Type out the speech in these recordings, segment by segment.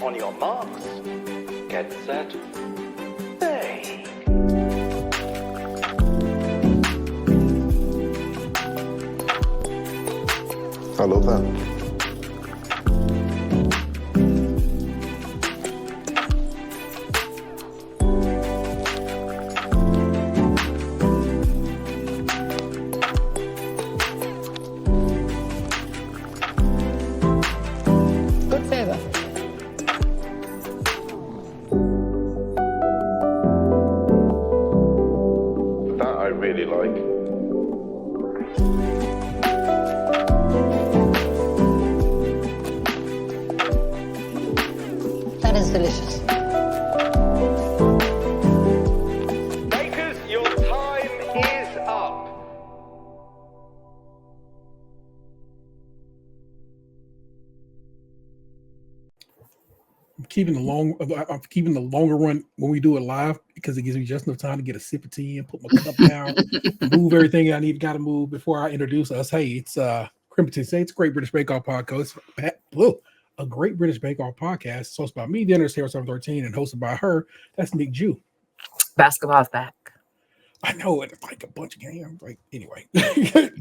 On your marks, get set, bake. I love that. That is delicious. Bakers, your time is up. I'm keeping the longer run when we do it live because it gives me just enough time to get a sip of tea and put my cup down, move everything I got to move before I introduce us. Hey, it's Krème, Patisserie. It's a Great British Bake Off podcast. A Great British Bake Off podcast. It's hosted by me, Dennis Taylor 713, and hosted by her. That's Nick Jew. Basketball's back. I know it's like a bunch of games. Like anyway,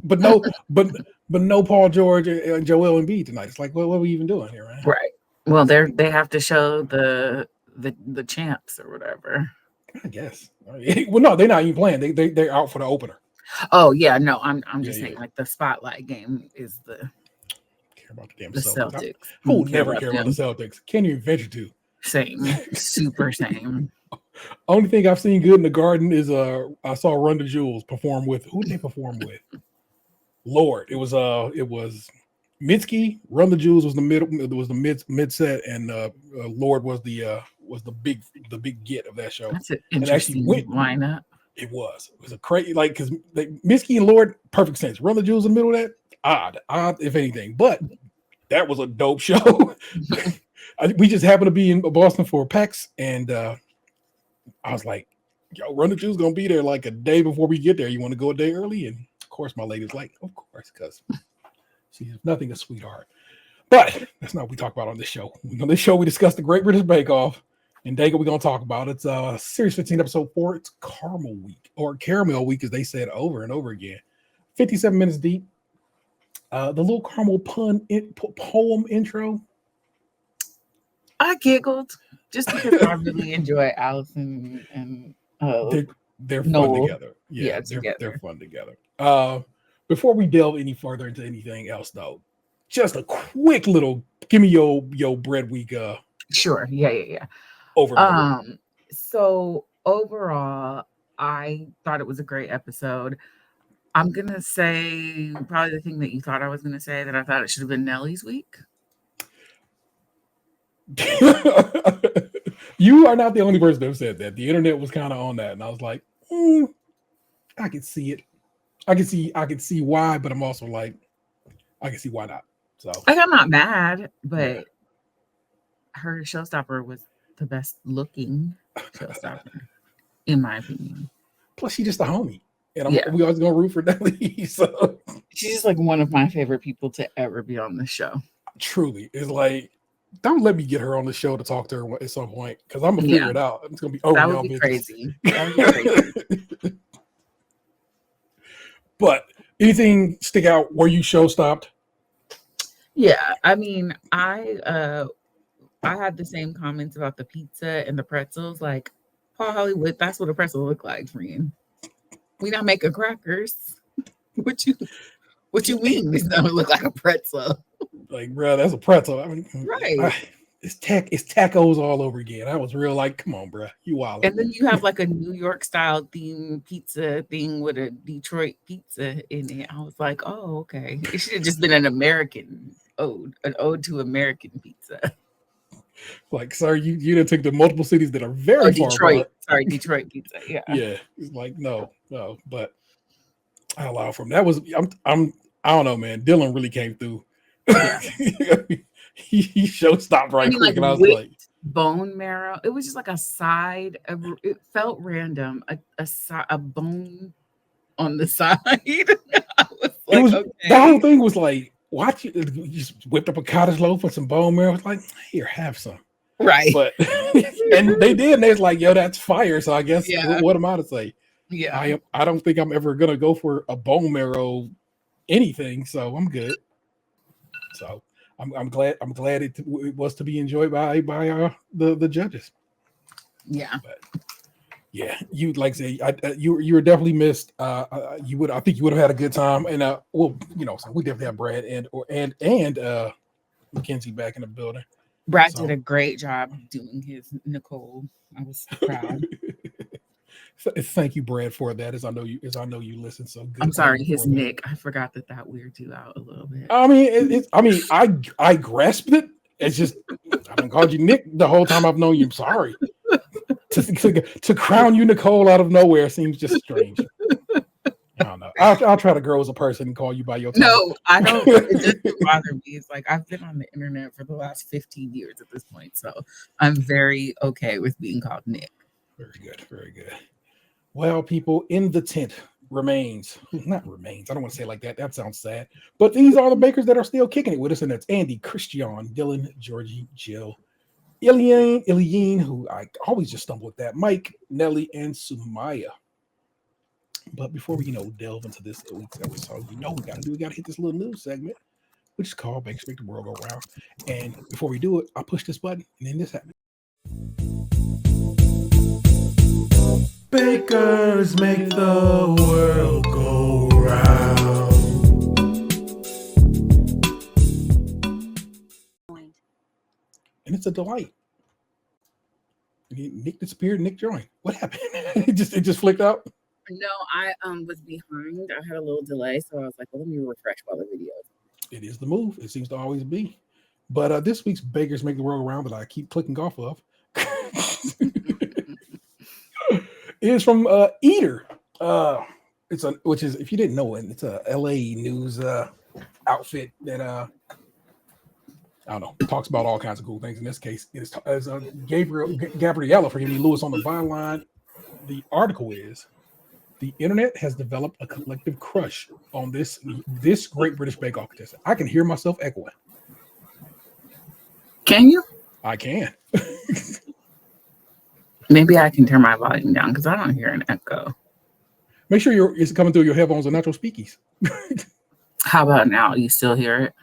but no Paul George and Joel Embiid tonight. It's like, well, what are we even doing here, man? Right. Well, they have to show the champs or whatever. I guess. Well, no, they're not even playing. They're out for the opener. Oh yeah, no, I'm just saying like the spotlight game is the Care about the damn Celtics. Who would never care about the Celtics? Can't even venture to. Same, super same. Only thing I've seen good in the Garden is I saw Run the Jewels perform with. Who did they perform with? Lord, it was Mitski. Run the Jewels was the mid set, and Lord was the big get of that show. That's an interesting lineup. It was a crazy because Mitski and Lord, perfect sense. Run the Jewels in the middle of that, odd if anything, but that was a dope show. We just happened to be in Boston for PAX, and I was like, yo, Run the Jewels gonna be there like a day before we get there. You want to go a day early? And of course, my lady's like, of course, because she's nothing a sweetheart. But that's not what we talk about on this show. On this show, we discuss the Great British Bake Off. And Dago, we're going to talk about it's Series 15, Episode 4. It's Caramel Week, or Caramel Week, as they said over and over again. 57 minutes deep. The little caramel poem intro. I giggled just because I really enjoy Allison and they're fun Noel. together. Yeah, they're fun together. Before we delve any further into anything else, though, just a quick little give me your bread week. Sure. Yeah. Over. So overall, I thought it was a great episode. I'm gonna say probably the thing that you thought I was gonna say, that I thought it should have been Nellie's week. You are not the only person who said that. The internet was kind of on that, and I was like, I can see it. I can see why, but I'm also like, I can see why not. So I'm not mad, but her Showstopper was the best looking Showstopper, in my opinion. Plus, she's just a homie, and we always gonna root for Nelly. So she's just like one of my favorite people to ever be on this show. Truly, it's like, don't let me get her on the show to talk to her at some point, because I'm gonna figure it out. It's gonna be over. That would be crazy. That would be crazy. But anything stick out where you show stopped? Yeah, I mean, I had the same comments about the pizza and the pretzels. Like, Paul Hollywood, that's what a pretzel look like, friend. We not making crackers. What you mean? This don't look like a pretzel. Like, bro, that's a pretzel. I mean, right? It's tacos all over again. I was real like, come on, bro, you wild. And then you have like a New York style theme pizza thing with a Detroit pizza in it. I was like, oh, okay. It should have just been an ode to American pizza. Like, sir, you didn't take the multiple cities that are very far apart. Sorry, Detroit pizza. Yeah. Yeah. It's like, no, but I allow for him. That was I don't know, man. Dylan really came through. Yeah. he stopped right quick, and I was like, bone marrow. It was just like a side. It felt random. A bone on the side. I was like, okay. The whole thing was like, watch it. You just whipped up a cottage loaf with some bone marrow. I was like, here, have some. Right. But and they did, and they was like, "Yo, that's fire." So I guess Yeah. what am I to say? Yeah. I don't think I'm ever gonna go for a bone marrow anything, so I'm good. So I'm glad it was to be enjoyed by the judges. Yeah. But yeah, you like say you were definitely missed. I think you would have had a good time, and well, so we definitely have Brad and Mackenzie back in the building. Brad So- did a great job doing his Nicole. I was proud. Thank you, Brad, for that. As I know you listen so good. I'm sorry, Thank you his for that. Nick. I forgot that weirded you out a little bit. I mean, I grasped it. It's just I haven't called you Nick the whole time I've known you. I'm sorry. To crown you Nicole out of nowhere seems just strange. I don't know. I'll try to grow as a person and call you by your title. No, I don't. It doesn't bother me. It's like I've been on the internet for the last 15 years at this point, so I'm very okay with being called Nick. Very good, very good. Well, people, in the tent remains. Not remains. I don't want to say it like that. That sounds sad. But these are the bakers that are still kicking it with us, and that's Andy, Christian, Dylan, Georgie, Jill, Iliane, who I always just stumble with that, Mike, Nelly, and Sumaya. But before we, delve into this week's episode, we got to hit this little news segment, which is called Bakers Make the World Go Round. And before we do it, I'll push this button, and then this happens. Bakers make the world go round. And it's a delight. Nick disappeared. Nick joined. What happened? it just flicked out. No, I was behind. I had a little delay, so I was like, well, let me refresh while the video. It is the move. It seems to always be. But this week's Bakers Make the World Go Round that I keep clicking off of is from Eater. Which is, if you didn't know it, it's a LA news outfit that I don't know, talks about all kinds of cool things. In this case, it's Gabriella for giving me Lewis on the byline. The article is: the internet has developed a collective crush on this Great British Bake Off contestant. I can hear myself echoing. Can you? I can. Maybe I can turn my volume down because I don't hear an echo. Make sure it's coming through your headphones and not your speakies. How about now? You still hear it?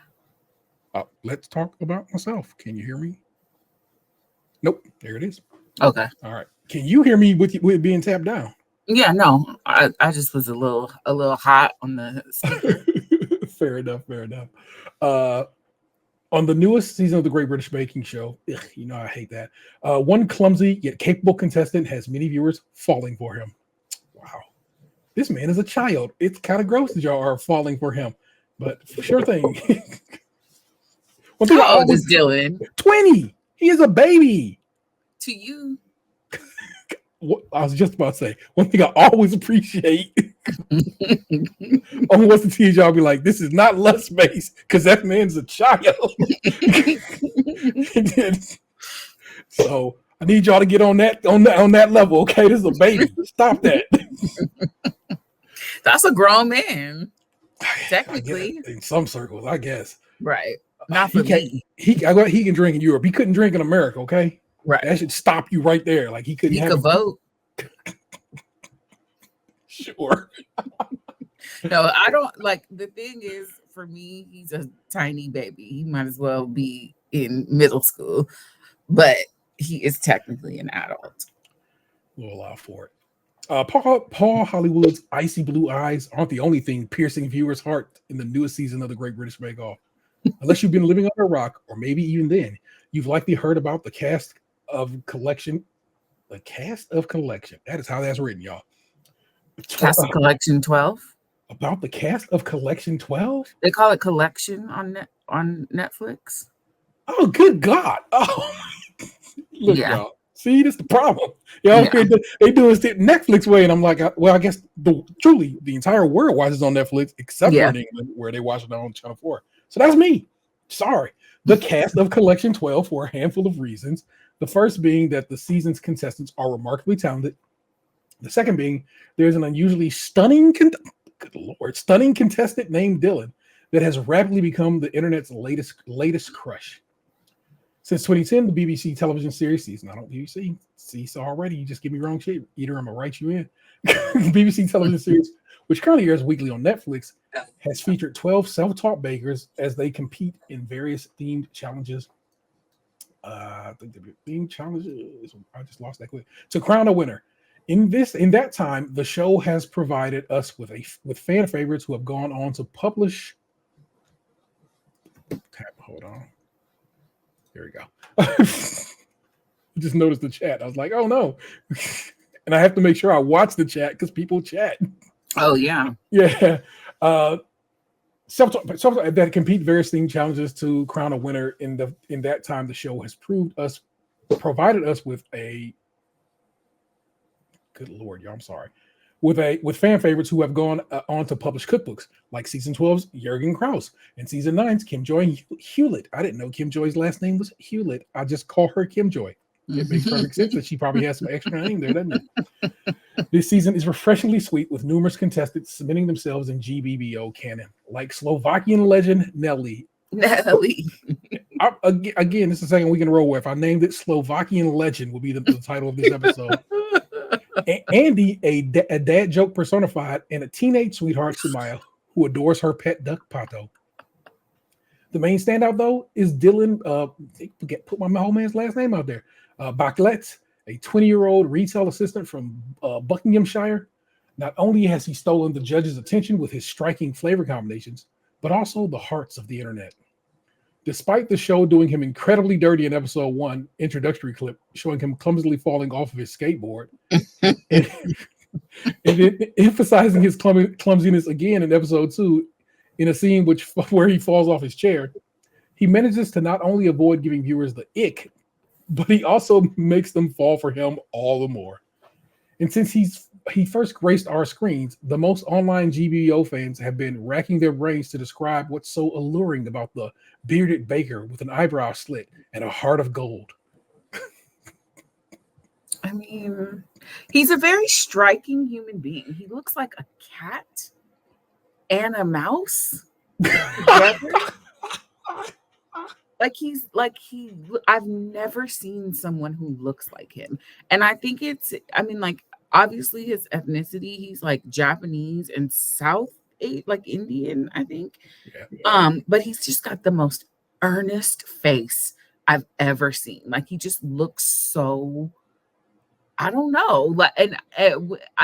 Let's talk about myself. Can you hear me? Nope. There it is. Okay. All right. Can you hear me with it being tapped down? Yeah, no. I just was a little hot on the speaker. Fair enough. On the newest season of the Great British Baking Show, I hate that. One clumsy yet capable contestant has many viewers falling for him. Wow. This man is a child. It's kind of gross that y'all are falling for him, but sure thing. How old is Dylan? 20. He is a baby. To you. What I was just about to say, one thing I always appreciate on What's the Tea, y'all be like, this is not lust based because that man's a child. So I need y'all to get on that level, okay? This is a baby. Stop that. That's a grown man, technically. In some circles, I guess. Right. Not for me. He can drink in Europe. He couldn't drink in America, okay? Right. That should stop you right there. Like he could vote. Sure. No, I don't like. The thing is, for me, he's a tiny baby. He might as well be in middle school, but he is technically an adult. We'll allow for it. Paul Hollywood's icy blue eyes aren't the only thing piercing viewers' heart in the newest season of the Great British Bake Off. Unless you've been living under a rock, or maybe even then, you've likely heard about the cast of collection. The cast of collection. That is how that's written, y'all. Cast of Collection 12. About the cast of Collection 12? They call it Collection on Netflix. Oh, good God. Oh, look, Yeah. y'all. See, that's the problem. Y'all, Yeah. they do it the Netflix way, and I'm like, well, I guess truly the entire world watches on Netflix, except for in England, where they watch it on Channel 4. So that's me. Sorry. The cast of Collection 12 for a handful of reasons. The first being that the season's contestants are remarkably talented. The second being there's an unusually stunning contestant named Dylan that has rapidly become the internet's latest crush. Since 2010, the BBC television series season. I don't BBC. See, so already you just give me wrong shit. Either I'm gonna write you in. BBC television series, which currently airs weekly on Netflix, has featured 12 self-taught bakers as they compete in various themed challenges. I think the themed challenges. I just lost that quick. To crown a winner. In that time, the show has provided us with fan favorites who have gone on to publish. Hold on. Here we go. Just noticed the chat. I was like, oh no. And I have to make sure I watch the chat because people chat. Oh yeah. Yeah. Self that compete various themed challenges to crown a winner. In that time, the show has provided us with a good Lord, y'all. I'm sorry. With fan favorites who have gone on to publish cookbooks, like season 12's Jürgen Krause and season 9's Kim Joy Hewlett. I didn't know Kim Joy's last name was Hewlett. I just call her Kim Joy. It makes perfect sense that she probably has some extra name there, doesn't it? This season is refreshingly sweet, with numerous contestants submitting themselves in GBBO canon, like Slovakian legend Nelly. Again, this is the second week in a row where if I named it Slovakian legend would be the title of this episode. Andy, a dad joke personified, and a teenage sweetheart, Sumaya, who adores her pet duck, Pato. The main standout, though, is Dylan, put my whole man's last name out there, Baclet, a 20-year-old retail assistant from Buckinghamshire. Not only has he stolen the judge's attention with his striking flavor combinations, but also the hearts of the internet. Despite the show doing him incredibly dirty in episode 1 introductory clip, showing him clumsily falling off of his skateboard, and then emphasizing his clumsiness again in episode 2 in a scene where he falls off his chair, he manages to not only avoid giving viewers the ick, but he also makes them fall for him all the more. And since he first graced our screens, the most online GBO fans have been racking their brains to describe what's so alluring about the bearded baker with an eyebrow slit and a heart of gold. I mean, he's a very striking human being. He looks like a cat and a mouse together. I've never seen someone who looks like him. And I think obviously his ethnicity, he's like Japanese and South, like Indian, I think. Yeah. But he's just got the most earnest face I've ever seen. Like, he just looks so, I don't know.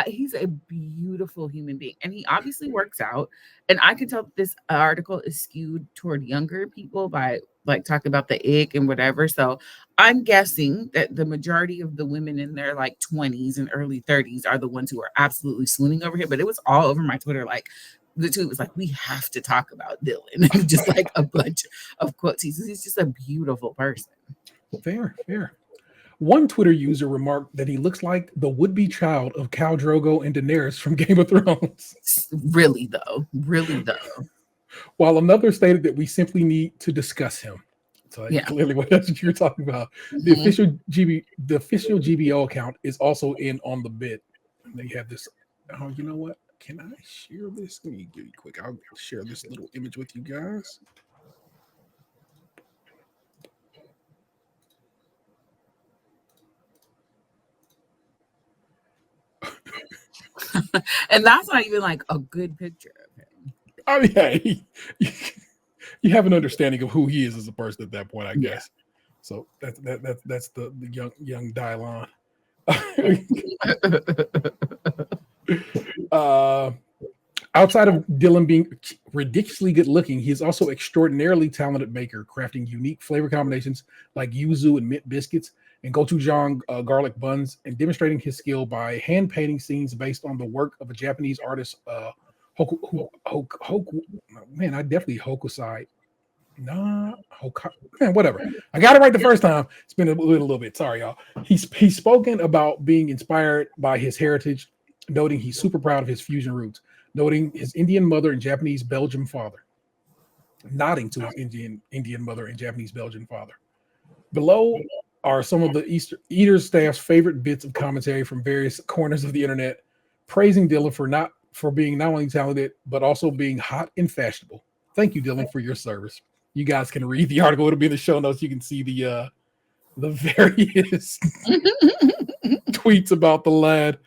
He's a beautiful human being, and he obviously works out. And I can tell this article is skewed toward younger people by like talking about the ick and whatever. So I'm guessing that the majority of the women in their like 20s and early 30s are the ones who are absolutely swooning over him. But it was all over my Twitter. Like, the tweet was like, we have to talk about Dylan. Just like a bunch of quotes. He's just a beautiful person. Fair. One Twitter user remarked that he looks like the would-be child of Khal Drogo and Daenerys from Game of Thrones. Really though. While another stated that we simply need to discuss him. So clearly that's what you're talking about. Mm-hmm. The official GBO account is also in on the bit. They have this. Oh, you know what? Can I share this? Let me give you quick. I'll share this little image with you guys. And that's not even like a good picture of him. I mean, hey, you have an understanding of who he is as a person at that point, I guess. So that's the young Dylon. Outside of Dylan being ridiculously good looking, he is also extraordinarily talented baker, crafting unique flavor combinations like yuzu and mint biscuits and gochujang garlic buns, and demonstrating his skill by hand painting scenes based on the work of a Japanese artist, Hokusai. Whatever. I got it right the first time. It's been a little bit. Sorry, y'all. He's spoken about being inspired by his heritage, noting he's super proud of his fusion roots, noting his Indian mother and Japanese Belgian father, nodding to his Indian mother and Japanese Belgian father. Below are some of the Eaters staff's favorite bits of commentary from various corners of the internet, praising Dylan for being not only talented but also being hot and fashionable. Thank you, Dylan, for your service. You guys can read the article. It'll be in the show notes. You can see the various tweets about the lad.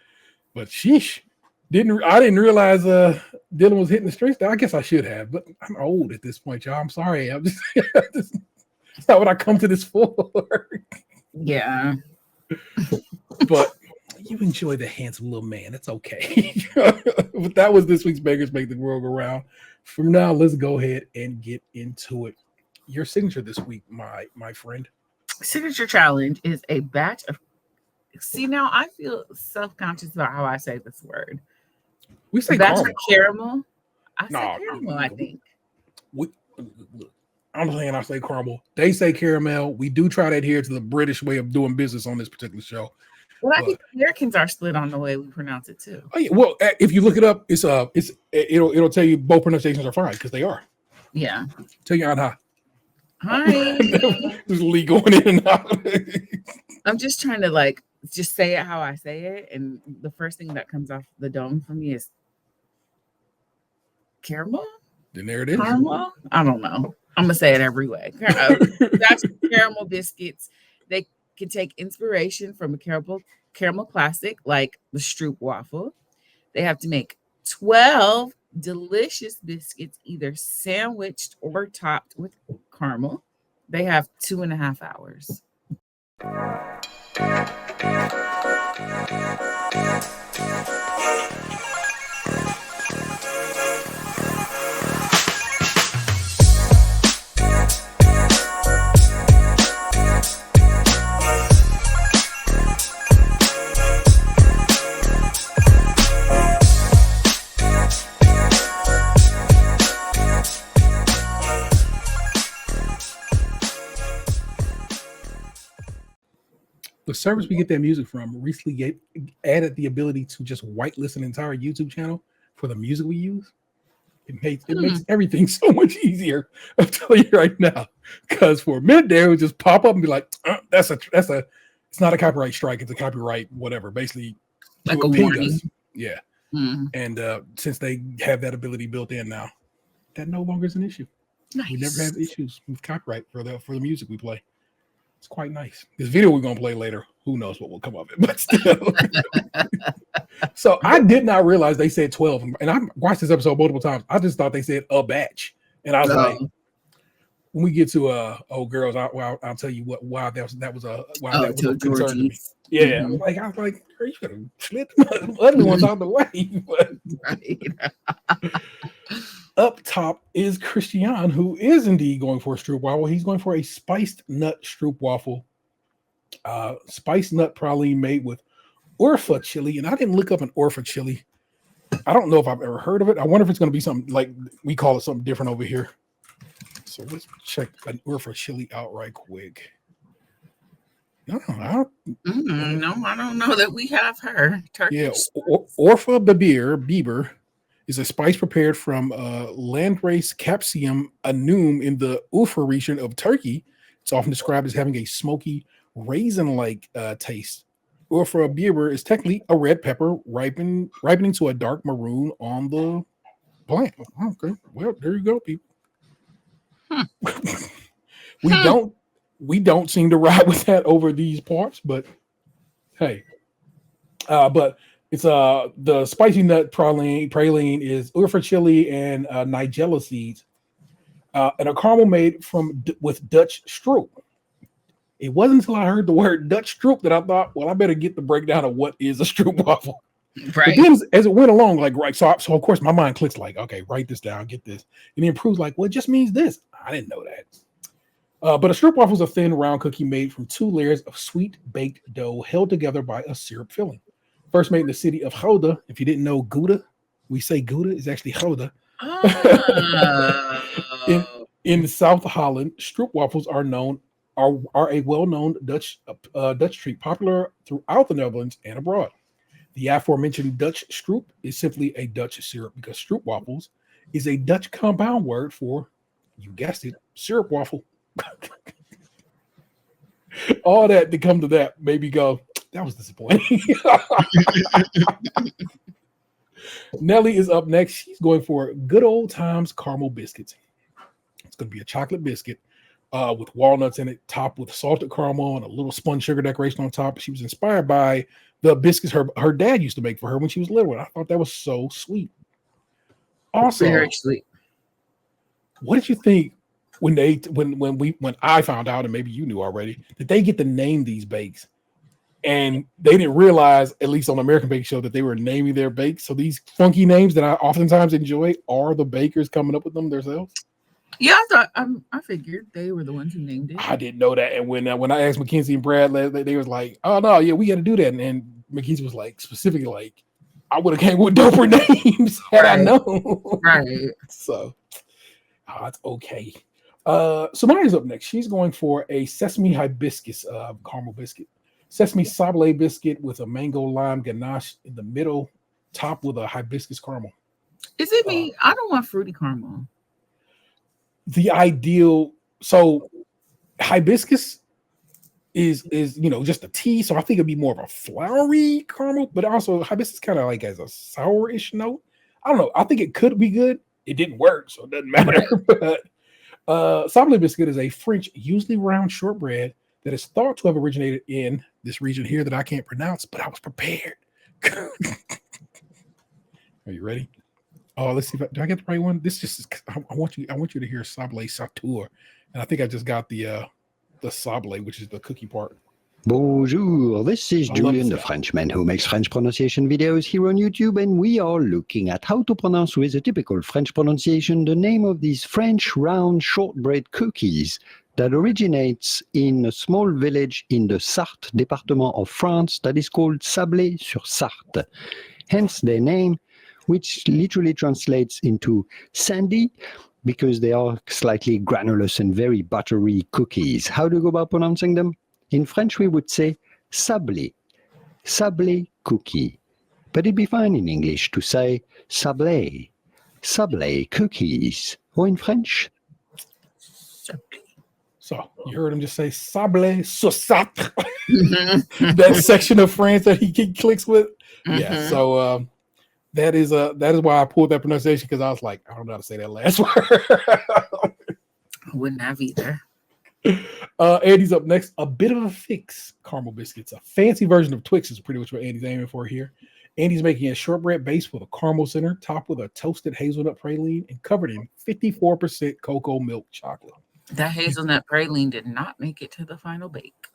But sheesh, I didn't realize Dylan was hitting the streets. I guess I should have, but I'm old at this point, y'all. I'm sorry. I'm just it's not what I come to this for. Yeah. But you enjoy the handsome little man. That's okay. But that was this week's Bakers Make the World Go Round. From now, let's go ahead and get into it. Your signature this week, my friend. Signature challenge is a batch of. See, now I feel self-conscious about how I say this word. We say batch caramel. of caramel. I say caramel, I think. I'm saying I say caramel. They say caramel. We do try to adhere to the British way of doing business on this particular show. Well, I think Americans are split on the way we pronounce it too. Oh, yeah. Well, if you look it up, it'll tell you both pronunciations are fine because they are. Yeah. Tell you on hi. Hi. There's Lee going in and out. I'm just trying to just say it how I say it, and the first thing that comes off the dome for me is caramel. Then there it is. Caramel? I don't know. I'm gonna say it every way. That's caramel biscuits. They can take inspiration from a caramel classic like the Stroop waffle. They have to make 12 delicious biscuits, either sandwiched or topped with caramel. They have 2.5 hours. The service we get that music from recently added the ability to just whitelist an entire YouTube channel for the music we use. It makes everything so much easier. I'm telling you right now, because for a minute there, it would just pop up and be like, "That's a." It's not a copyright strike; it's a copyright whatever. Basically, like a warning. Yeah. Mm. And since they have that ability built in now, that no longer is an issue. Nice. We never have issues with copyright for the music we play. It's quite nice. This video we're gonna play later, who knows what will come of it, but still. So I did not realize they said 12, and I watched this episode multiple times. I just thought they said a batch, and I was like, when we get to girls, I'll tell you why that was a concern to me. Yeah, I was like, you could have slid the ugly ones out the way. But Right. Up top is Christian, who is indeed going for a Stroop waffle. He's going for a spiced nut Stroop waffle. Spiced nut praline made with Orfa chili. And I didn't look up an Orfa chili. I don't know if I've ever heard of it. I wonder if it's going to be something like we call it something different over here. So let's check an Orfa chili out right quick. No, I don't know that we have her. Turkish. Yeah, Orfa Bieber is a spice prepared from landrace capsicum anum in the Urfa region of Turkey. It's often described as having a smoky raisin-like taste. Urfa Bieber is technically a red pepper ripening to a dark maroon on the plant. Okay, well, there you go, people. We don't seem to ride with that over these parts, but hey, but it's the spicy nut praline is Urfa chili and nigella seeds, and a caramel made with Dutch stroop. It wasn't until I heard the word Dutch stroop that I thought, well, I better get the breakdown of what is a stroop waffle. Right. But then as it went along, so of course my mind clicks like, okay, write this down, get this, and the improves like, well, it just means this. I didn't know that. But a stroop waffle is a thin round cookie made from 2 layers of sweet baked dough held together by a syrup filling. First made in the city of Gouda. If you didn't know Gouda, we say Gouda is actually Gouda. In South Holland, stroop waffles are a well-known Dutch treat, popular throughout the Netherlands and abroad. The aforementioned Dutch stroop is simply a Dutch syrup because stroop waffles is a Dutch compound word for, you guessed it, syrup waffle. All that to come to that, maybe go, that was disappointing. Nelly is up next. She's going for good old times caramel biscuits. going to be a chocolate biscuit with walnuts in it, topped with salted caramel and a little spun sugar decoration on top. She was inspired by the biscuits her dad used to make for her when she was little. And I thought that was so sweet. Also, Very sweet. what did you think when I found out, and maybe you knew already, that they get to name these bakes? And they didn't realize, at least on American Bake Show, that they were naming their bakes. So these funky names that I oftentimes enjoy are the bakers coming up with them themselves. Yeah, I figured they were the ones who named it. I didn't know that. And when I asked Mackenzie and Brad, they was like, "Oh no, yeah, we got to do that." And Mackenzie was like, specifically, like, "I would have came with doper names had I known." Right. So, it's okay. So Maria's up next. She's going for a sesame hibiscus caramel biscuit. Sesame sablé biscuit with a mango lime ganache in the middle, topped with a hibiscus caramel. Is it me? I don't want fruity caramel. The ideal, so hibiscus is just a tea, so I think it'd be more of a flowery caramel, but also hibiscus kind of like has a sourish note. I don't know. I think it could be good. It didn't work, so it doesn't matter. But sablé biscuit is a French, usually round shortbread that is thought to have originated in this region here that I can't pronounce, but I was prepared. Are you ready? Oh, let's see. Do I get the right one? This just is, I want you to hear sablé sauteur, and I think I just got the sablé, which is the cookie part. Bonjour, this is Julian, the Frenchman who makes French pronunciation videos here on YouTube, and we are looking at how to pronounce with a typical French pronunciation the name of these French round shortbread cookies that originates in a small village in the Sarthe department of France that is called Sablé-sur-Sarthe. Hence their name, which literally translates into sandy, because they are slightly granulous and very buttery cookies. How do you go about pronouncing them? In French, we would say sablé, sablé cookie. But it'd be fine in English to say sablé, sablé cookies. Or in French, So you heard him just say sablé sur Sarthe. That section of France that he clicks with. Yeah. So that is why I pulled that pronunciation, because I was like, I don't know how to say that last word. I wouldn't have either. Andy's up next. A bit of a fix caramel biscuits. A fancy version of Twix is pretty much what Andy's aiming for here. Andy's making a shortbread base with a caramel center, topped with a toasted hazelnut praline, and covered in 54% cocoa milk chocolate. That hazelnut praline did not make it to the final bake.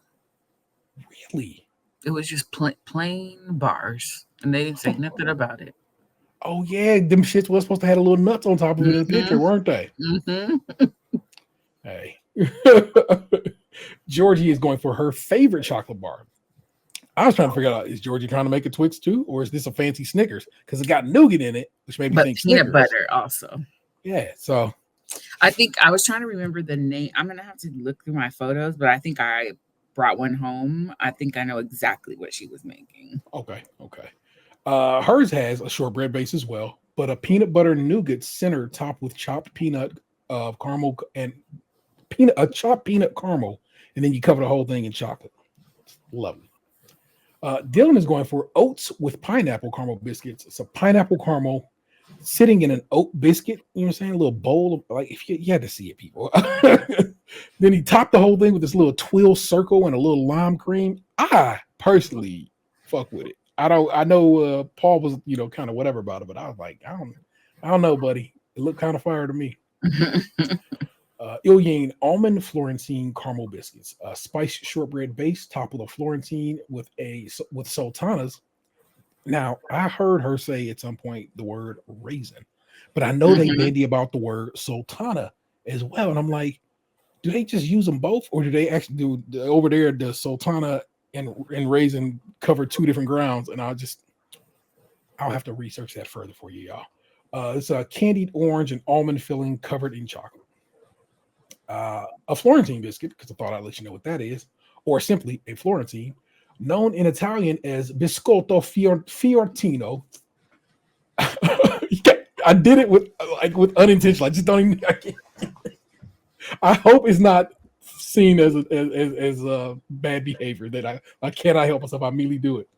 Really? It was just plain bars, and they didn't say nothing about it. Oh yeah, them shits was supposed to have a little nuts on top of it in the picture, weren't they? Hey. Georgie is going for her favorite chocolate bar. I was trying to figure out, is Georgie trying to make a Twix too, or is this a fancy Snickers? Because it got nougat in it, which made me think peanut Snickers. butter also. Yeah, so I think I was trying to remember the name. I'm gonna have to look through my photos, but I think I brought one home. I think I know exactly what she was making. Okay. Hers has a shortbread base as well, but a peanut butter nougat center topped with chopped peanut caramel and a chopped peanut caramel, and then you cover the whole thing in chocolate. Lovely. Dylan is going for oats with pineapple caramel biscuits. It's a pineapple caramel sitting in an oat biscuit, you know what I'm saying? A little bowl of, like, if you had to see it, people. Then he topped the whole thing with this little twill circle and a little lime cream. I personally fuck with it. I know Paul was, kind of whatever about it, but I was like, I don't know, buddy. It looked kind of fire to me. Ilyane almond Florentine caramel biscuits, a spiced shortbread base topped with a Florentine with sultanas. Now, I heard her say at some point the word raisin, but I know they bandy about the word sultana as well. And I'm like, do they just use them both, or do they actually do over there the sultana and raisin cover two different grounds? And I'll have to research that further for you, y'all. It's a candied orange and almond filling covered in chocolate. A Florentine biscuit, because I thought I'd let you know what that is, or simply a Florentine, known in Italian as biscotto fiorentino. I did it with unintentional. I just don't even. I hope it's not seen as bad behavior that I cannot help myself. I immediately do it.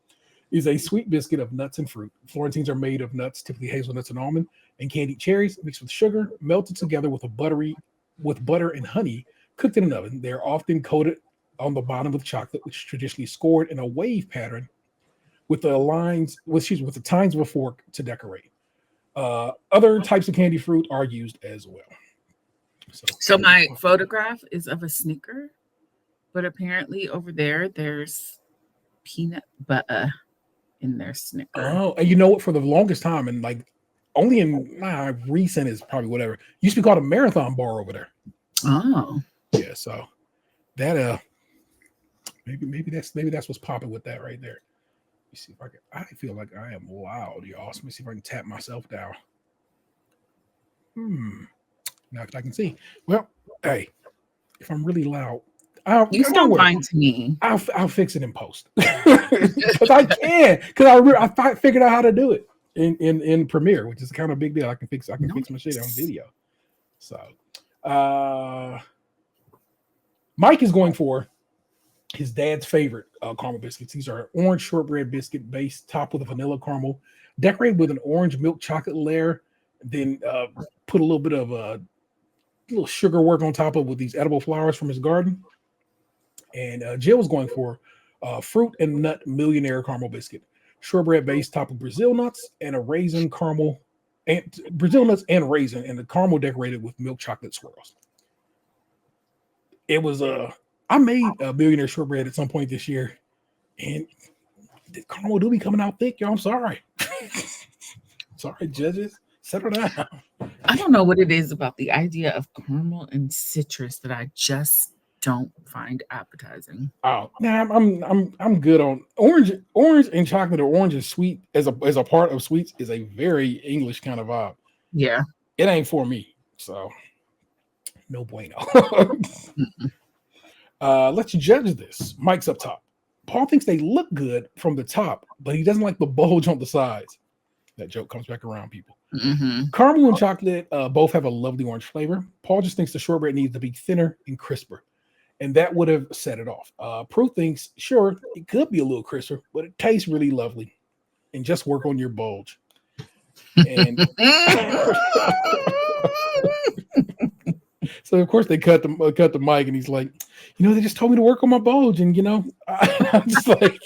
Is a sweet biscuit of nuts and fruit. Florentines are made of nuts, typically hazelnuts and almond, and candied cherries mixed with sugar, melted together with a buttery with butter and honey cooked in an oven. They're often coated on the bottom with chocolate, which is traditionally scored in a wave pattern with the tines of a fork to decorate. Other types of candy fruit are used as well. So my photograph is of a Snicker, but apparently over there's peanut butter in their Snicker. Oh, and you know what? For the longest time, and like only in recent is probably whatever. Used to be called a marathon bar over there. Oh, yeah. So that maybe that's what's popping with that right there. Let me see if I can. I feel like I am loud, y'all. So let me see if I can tap myself down. Now I can see. Well, hey, if I'm really loud, you sound fine to me. I'll fix it in post because I can. Because I figured out how to do it in Premiere, which is kind of a big deal. I can fix my shit on video. So, Mike is going for his dad's favorite caramel biscuits. These are orange shortbread biscuit base topped with a vanilla caramel, decorated with an orange milk chocolate layer. Then put a little bit of little sugar work on top of with these edible flowers from his garden. And Jill was going for fruit and nut millionaire caramel biscuit, shortbread base topped with Brazil nuts and a raisin caramel, and Brazil nuts and raisin, and the caramel decorated with milk chocolate swirls. It was I made a millionaire shortbread at some point this year, and the caramel do be coming out thick, y'all. I'm sorry. Sorry, judges. Settle down. I don't know what it is about the idea of caramel and citrus that I just don't find appetizing. Oh, I'm good on orange and chocolate, or orange and sweet as a part of sweets is a very English kind of vibe. Yeah, it ain't for me, so no bueno. Let's judge this. Mike's up top. Paul thinks they look good from the top, but he doesn't like the bulge on the sides. That joke comes back around, people. Caramel and chocolate both have a lovely orange flavor. Paul just thinks the shortbread needs to be thinner and crisper, and that would have set it off. Prue thinks, sure, it could be a little crisper, but it tastes really lovely. And just work on your bulge. And so, of course, they cut the mic, and he's like, they just told me to work on my bulge, and I'm just like,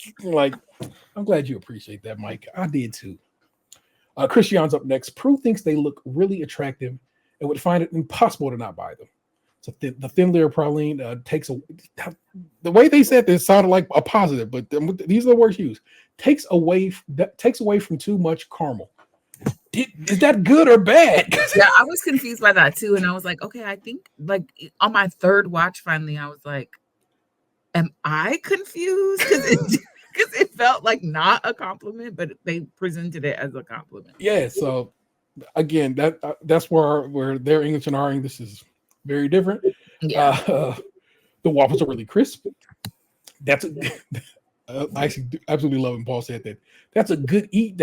I'm glad you appreciate that, Mike. I did too. Christian's up next. Prue thinks they look really attractive and would find it impossible to not buy them. So the thin layer praline takes the way they said this sounded like a positive, but these are the words used. Takes away from too much caramel. Is that good or bad? Yeah, I was confused by that too, and I was like, okay, I think like on my third watch, finally, I was like, am I confused? Because it felt like not a compliment, but they presented it as a compliment. Yeah. So again, that's where their English and our English is very different. Yeah. The waffles are really crisp. I actually absolutely love when Paul said that. That's a good eat.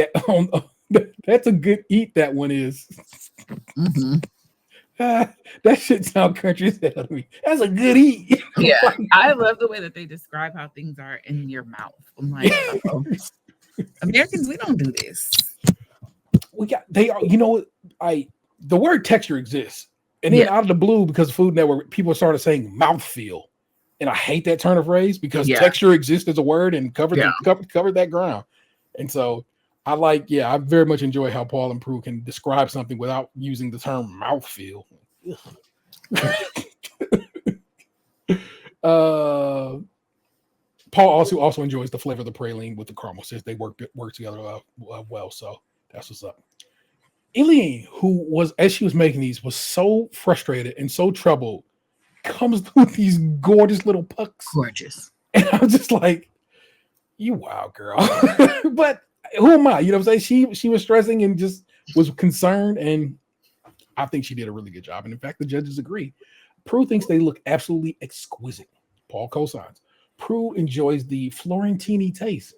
That's a good eat. That one is. That shit sound country as hell to me. That's a good eat. Yeah, I love the way that they describe how things are in your mouth. I'm like, Americans, we don't do this. The word texture exists, and then out of the blue, because Food Network, people started saying mouthfeel, and I hate that turn of phrase because texture exists as a word and covered that ground, and so. I very much enjoy how Paul and Prue can describe something without using the term mouthfeel. Paul also enjoys the flavor of the praline with the caramel, since they work together well. So that's what's up. Eileen, who was, as she was making these, was so frustrated and so troubled, comes with these gorgeous little pucks. Gorgeous. And I was just like, you wild girl. But who am I? You know what I'm saying? She was stressing and just was concerned, and I think she did a really good job. And in fact, the judges agree. Prue thinks they look absolutely exquisite. Paul cosigns. Prue enjoys the Florentini taste.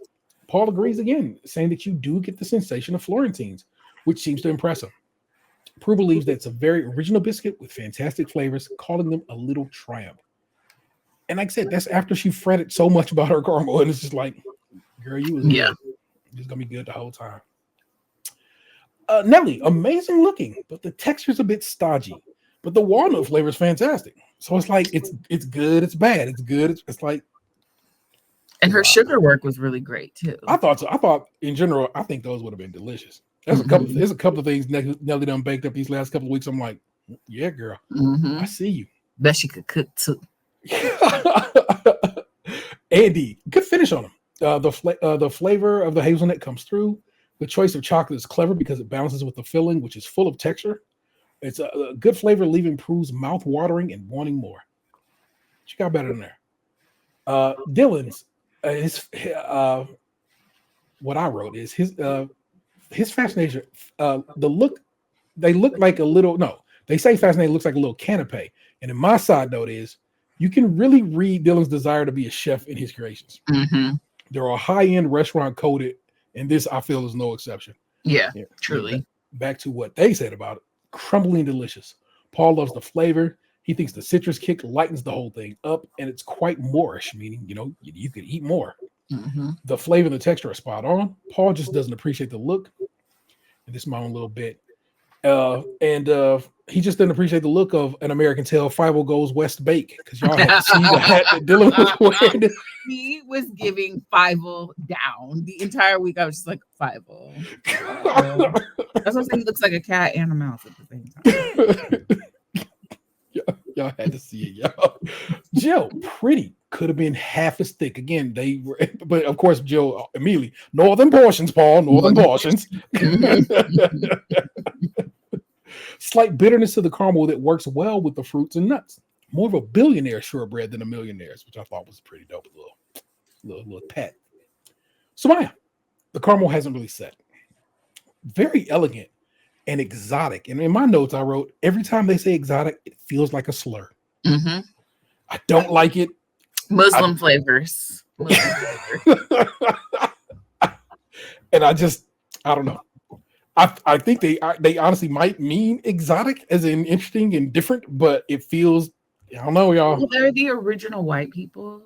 Paul agrees again, saying that you do get the sensation of Florentines, which seems to impress him. Prue believes that it's a very original biscuit with fantastic flavors, calling them a little triumph. And like I said, that's after she fretted so much about her caramel, and it's just like, girl, you was good. It's gonna be good the whole time. Nelly, amazing looking, but the texture's a bit stodgy. but the walnut flavor is fantastic. So it's like it's good, it's bad, it's good. It's like, And her sugar work was really great too. I thought so. I thought in general, I think those would have been delicious. There's a couple of things Nelly done baked up these last couple of weeks. I'm like, yeah, girl, I see you. Bet she could cook too. Andy, good finish on them. The flavor of the hazelnut comes through. The choice of chocolate is clever because it balances with the filling, which is full of texture. It's a good flavor, leaving proofs mouth watering and wanting more. She got better than there. Dylan's what I wrote is his fascination. The look, they look like a little. No, they say fascinating looks like a little canapé. And in my side note is, you can really read Dylan's desire to be a chef in his creations. They're all high-end restaurant coded, and this I feel is no exception. Yeah, truly. Back to what they said about it, crumbly and delicious. Paul loves the flavor. He thinks the citrus kick lightens the whole thing up, and it's quite Moorish, meaning, you could eat more. The flavor and the texture are spot on. Paul just doesn't appreciate the look. And this is my own little bit. He just didn't appreciate the look of an American Tail 5 Goes West Bake, because y'all had to see the hat that Dylan was wearing. He was giving 5 down the entire week. I was just like, 5. That's what I'm saying. He looks like a cat and a mouse at the same time. Y'all had to see it, y'all. Jill, pretty, could have been half as thick. Again, they were, but of course, Jill immediately, northern portions, Paul, northern portions. Slight bitterness to the caramel that works well with the fruits and nuts. More of a billionaire shortbread than a millionaire's, which I thought was pretty dope. Little pet. Sumaya, the caramel hasn't really set. Very elegant and exotic. And in my notes, I wrote, every time they say exotic, it feels like a slur. I don't like it. Muslim flavors. And I don't know. I think they honestly might mean exotic as in interesting and different, but it feels, I don't know, y'all. Well, they're the original white people,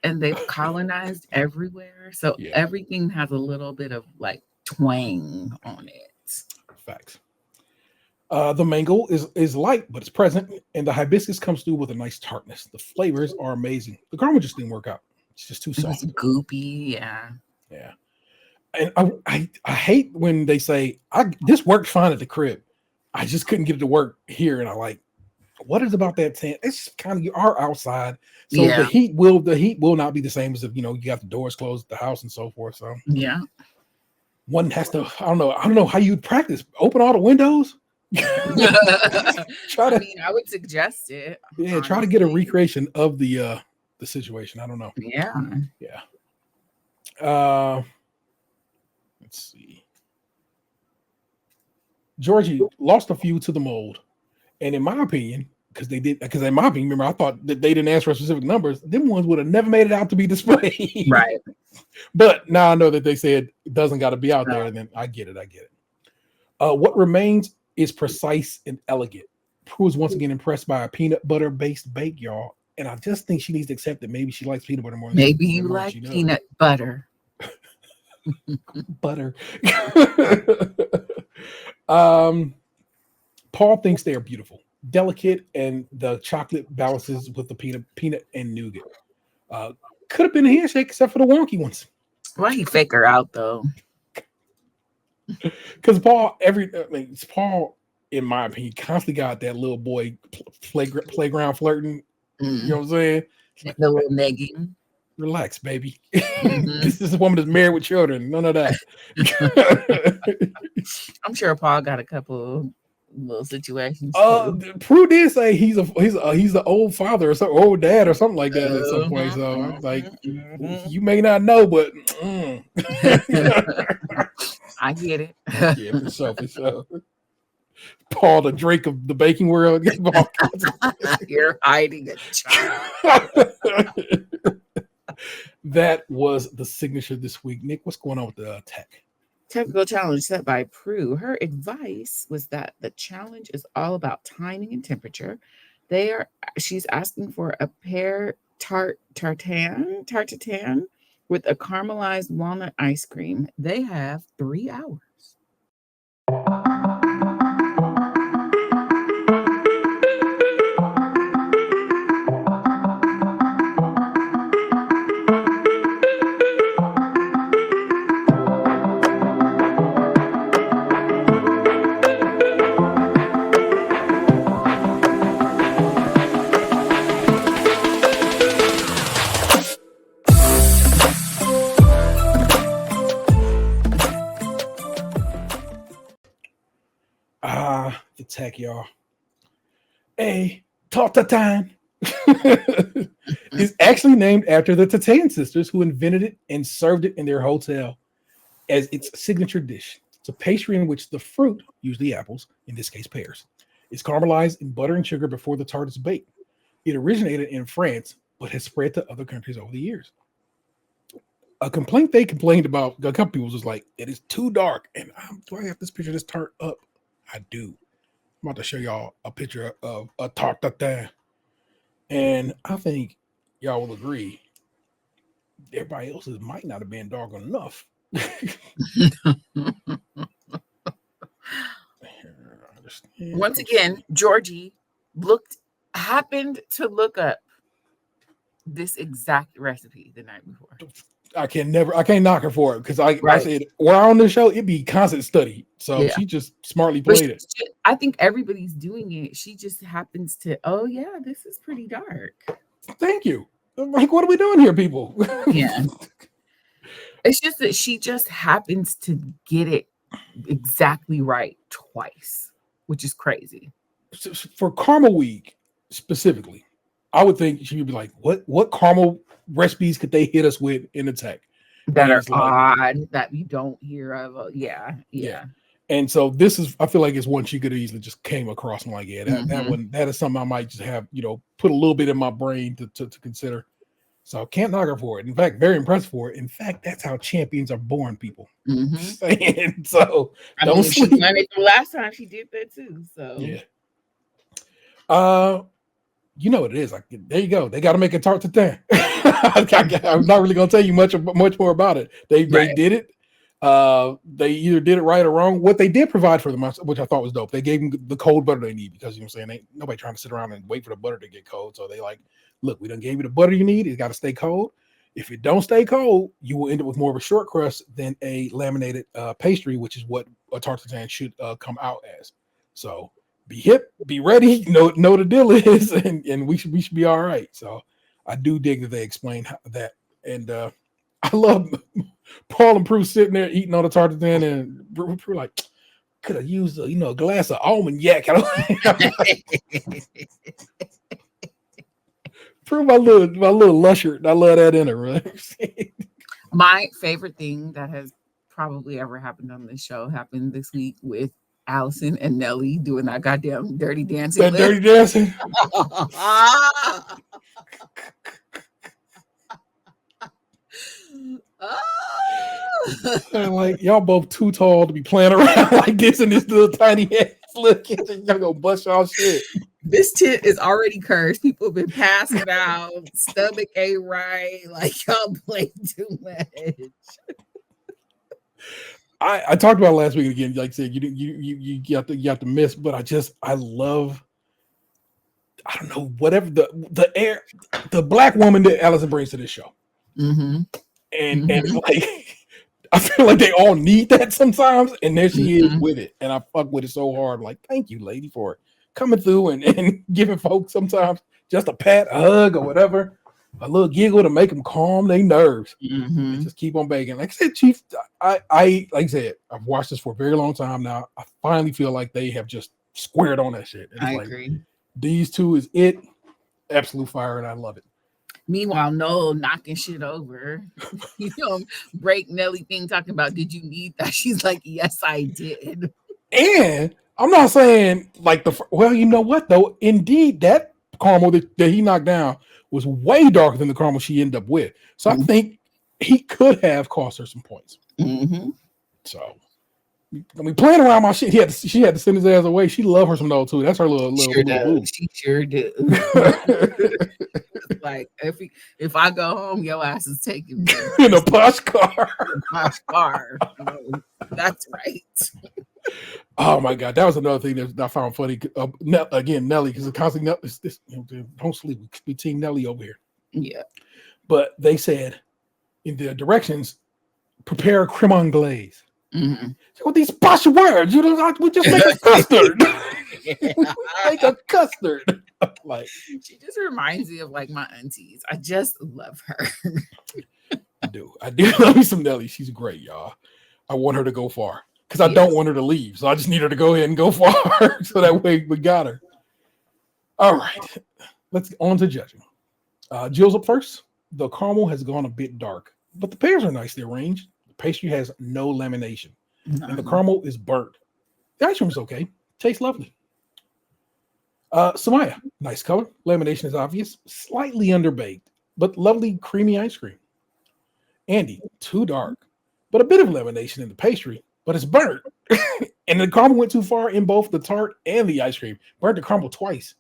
and they've colonized everywhere. So everything has a little bit of like twang on it. Facts. The mango is light, but it's present, and the hibiscus comes through with a nice tartness. The flavors are amazing. The caramel just didn't work out. It's just too soft. It's goopy, yeah. And I hate when they say, this worked fine at the crib. I just couldn't get it to work here. And I like, what is about that tent? It's kind of, you are outside. So the heat will not be the same as if, you got the doors closed at the house and so forth. So one has to, I don't know how you'd practice. Open all the windows. I would suggest it. Yeah, honestly. Try to get a recreation of the situation. I don't know. Yeah. Let's see. Georgie lost a few to the mold, and in my opinion, remember, I thought that they didn't ask for specific numbers. Them ones would have never made it out to be displayed. Right. But now I know that they said it doesn't got to be out there, and then I get it. What remains is precise and elegant. Prue is once again impressed by a peanut butter based bake, y'all. And I just think she needs to accept that maybe she likes peanut butter more. Maybe you like peanut butter. Butter. Paul thinks they are beautiful, delicate, and the chocolate balances with the peanut and nougat. Could have been a handshake except for the wonky ones. Why he fake her out though? Because Paul, in my opinion, constantly got that little boy playground flirting. You know what I'm saying? The little negging. Relax, baby. This is a woman that's married with children. None of that. I'm sure Paul got a couple little situations. Prue did say he's the old father or something, old dad or something like that at some point. So like, you may not know, but I get it. Yeah, for sure. Paul, the Drake of the baking world. You're hiding a child. That was the signature this week. Nick, what's going on with the tech? Technical challenge set by Prue. Her advice was that the challenge is all about timing and temperature. She's asking for a Pear Tatin with a caramelized walnut ice cream. They have 3 hours. attack, y'all. A Tatin is actually named after the Tatin sisters who invented it and served it in their hotel as its signature dish. It's a pastry in which the fruit, usually apples, in this case pears, is caramelized in butter and sugar before the tart is baked. It originated in France, but has spread to other countries over the years. A complaint they complained about, a couple people was just like, it is too dark. And do I have this picture of this tart up? I do. I'm about to show y'all a picture of a tarte tatin. And I think y'all will agree, everybody else's might not have been dark enough. Once again, Georgie happened to look up this exact recipe the night before. I can't knock her for it because I said we're on the show, it'd be constant study. So she just smartly played it. I think everybody's doing it. She just happens to, oh yeah, this is pretty dark. Thank you. I'm like, what are we doing here, people? Yeah. It's just that she just happens to get it exactly right twice, which is crazy. For caramel week specifically, I would think she would be like, what caramel recipes could they hit us with in the tech that are odd that you don't hear of? Yeah. And so this is, I feel like it's one she could have easily just came across and like, that is something I might just have, put a little bit in my brain to consider. So can't knock her for it. In fact, very impressed for it. In fact, that's how champions are born, people. And so don't sleep. She won it the last time she did that too. So yeah. You know what it is. Like, there you go. They got to make a tarte tatin. I'm not really gonna tell you much more about it. They did it. They either did it right or wrong. What they did provide for them, which I thought was dope, they gave them the cold butter they need because ain't nobody trying to sit around and wait for the butter to get cold. So they like, look, we done gave you the butter you need. It's got to stay cold. If it don't stay cold, you will end up with more of a short crust than a laminated pastry, which is what a tarte tatin should come out as. So be hip, be ready, know the deal is, and we should be all right. So I do dig that they explain that, and I love Paul and Prue sitting there eating on the tarte tatin, and Prue like, could have used a glass of almond yak. Prue my little lusher. I love that in her. Right? My favorite thing that has probably ever happened on this show happened this week with Allison and Nelly doing that goddamn dirty dancing. That dirty dancing. And like, y'all both too tall to be playing around like this in this little tiny head. Look, y'all gonna bust y'all shit. This tit is already cursed. People have been passing out. Stomach ain't right. Like, y'all play too much. I talked about it last week again. Like I said, you have to miss, but I love, I don't know, whatever the black woman that Allison brings to this show. And like, I feel like they all need that sometimes, and there she is with it, and I fuck with it so hard. Like, thank you, lady, for coming through and giving folks sometimes just a pat, a hug, or whatever, a little giggle to make them calm their nerves. Just keep on baking. Like I said, Chief, I like I said, I've watched this for a very long time now. I finally feel like they have just squared on that shit. I agree. These two is it. Absolute fire, and I love it. Meanwhile, Noel knocking shit over. Break Nelly thing talking about, did you need that? She's like, yes, I did. And I'm not saying like you know what though? Indeed, that caramel that he knocked down was way darker than the caramel she ended up with. So I think he could have cost her some points. So I mean, playing around my shit, she had to send his ass away. She loved her some Noel too. That's her little boo. She sure did. Like, if I go home, your ass is taking me in a posh car. That's right. Oh my god, that was another thing that I found funny. Again, Nelly, because it's constantly don't sleep. We team Nelly over here. Yeah, but they said in the directions, prepare creme anglaise. So with these posh words, we just make a custard. Make a custard. Like, she just reminds me of like my aunties. I just love her. I do love me some Nelly. She's great, y'all. I want her to go far. because I don't want her to leave. So I just need her to go ahead and go far. So that way we got her. All right. Let's get on to judging. Jill's up first. The caramel has gone a bit dark, but the pears are nicely arranged. The pastry has no lamination, and the caramel is burnt. The ice cream is okay. Tastes lovely. Samaya, nice color. Lamination is obvious. Slightly underbaked, but lovely creamy ice cream. Andy, too dark, but a bit of lamination in the pastry, but it's burnt. And the caramel went too far in both the tart and the ice cream. Burnt the caramel twice.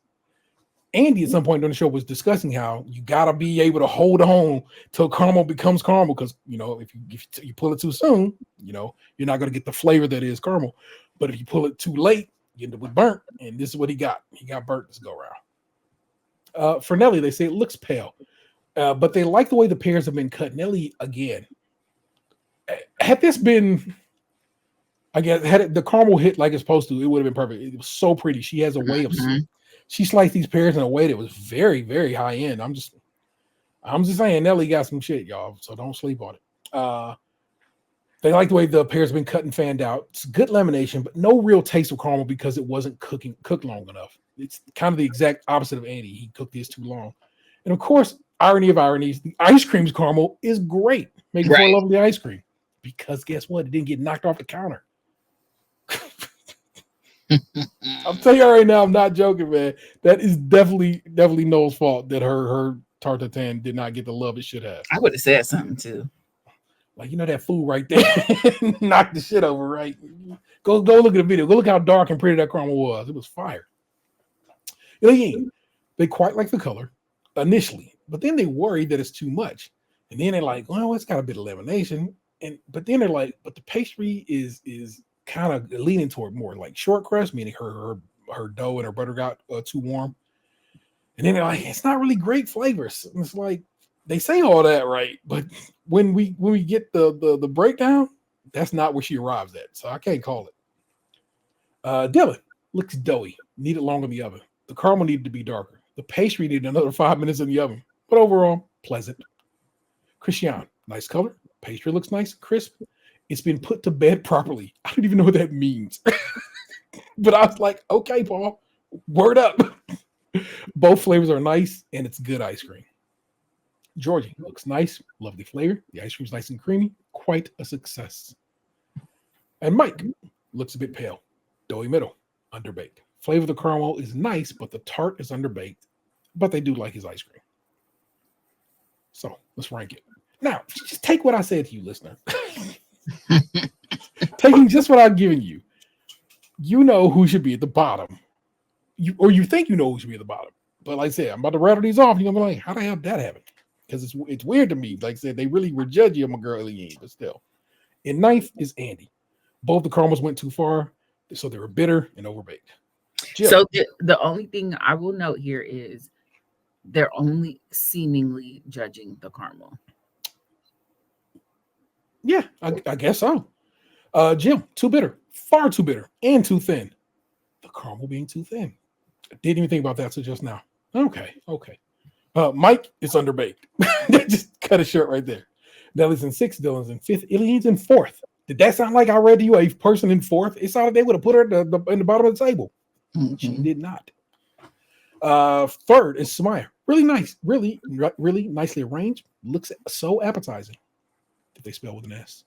Andy at some point during the show was discussing how you gotta be able to hold on till caramel becomes caramel, because if you pull it too soon, you're not gonna get the flavor that is caramel. But if you pull it too late, you end up with burnt, and this is what he got. He got burnt this go around. For Nelly, they say it looks pale, but they like the way the pears have been cut. Nelly, again, had this been, I guess, had the caramel hit like it's supposed to, it would have been perfect. It was so pretty. She has a way of. She sliced these pears in a way that was very, very high end. I'm just saying, Nelly got some shit, y'all. So don't sleep on it. They like the way the pears have been cut and fanned out. It's good lamination, but no real taste of caramel because it wasn't cooked long enough. It's kind of the exact opposite of Andy. He cooked this too long. And of course, irony of ironies, the ice cream's caramel is great. Making for a lovely ice cream. Because guess what? It didn't get knocked off the counter. I'm telling you right now, I'm not joking, man. That is definitely Noel's fault that her Tarte Tatin did not get the love it should have. I would have said something too. Like, that food right there knocked the shit over, right? Go look at the video. Go look how dark and pretty that caramel was. It was fire. They quite like the color initially, but then they worry that it's too much. And then they're like, well, it's got a bit of lamination. But then they're like, but the pastry is kind of leaning toward more like short crust, meaning her dough and her butter got too warm. And then they're like, it's not really great flavors. And it's like, they say all that, right? But when we get the breakdown, that's not where she arrives at. So I can't call it. Dylan looks doughy, needed longer in the oven. The caramel needed to be darker. The pastry needed another 5 minutes in the oven. But overall, pleasant. Christian, nice color. Pastry looks nice, crisp. It's been put to bed properly. I don't even know what that means. But I was like, okay, Paul, word up. Both flavors are nice, and it's good ice cream. Georgie looks nice, lovely flavor. The ice cream's nice and creamy. Quite a success. And Mike looks a bit pale. Doughy middle, underbaked. Flavor of the caramel is nice, but the tart is underbaked. But they do like his ice cream. So let's rank it. Now, just take what I said to you, listener. Taking just what I've given you, you know who should be at the bottom. You think you know who should be at the bottom. But like I said, I'm about to rattle these off. You're going to be like, how the hell did that happen? Because it's weird to me. Like I said, they really were judgy on my girl Eileen, but still. In ninth is Andy. Both the caramels went too far, so they were bitter and overbaked. Jill. So the only thing I will note here is they're only seemingly judging the caramel. Yeah, I guess so. Jim, too bitter, far too bitter, and too thin. The caramel being too thin. I didn't even think about that until just now. Okay. Mike is underbaked. Just cut it short right there. Nelly's in sixth, Dylan's in fifth, Eileen's in fourth. Did that sound like I read to you a person in fourth? It sounded like they would have put her in the bottom of the table. Mm-hmm. She did not. Third is Samaya. Really nice, really nicely arranged. Looks so appetizing. If they spell with an S.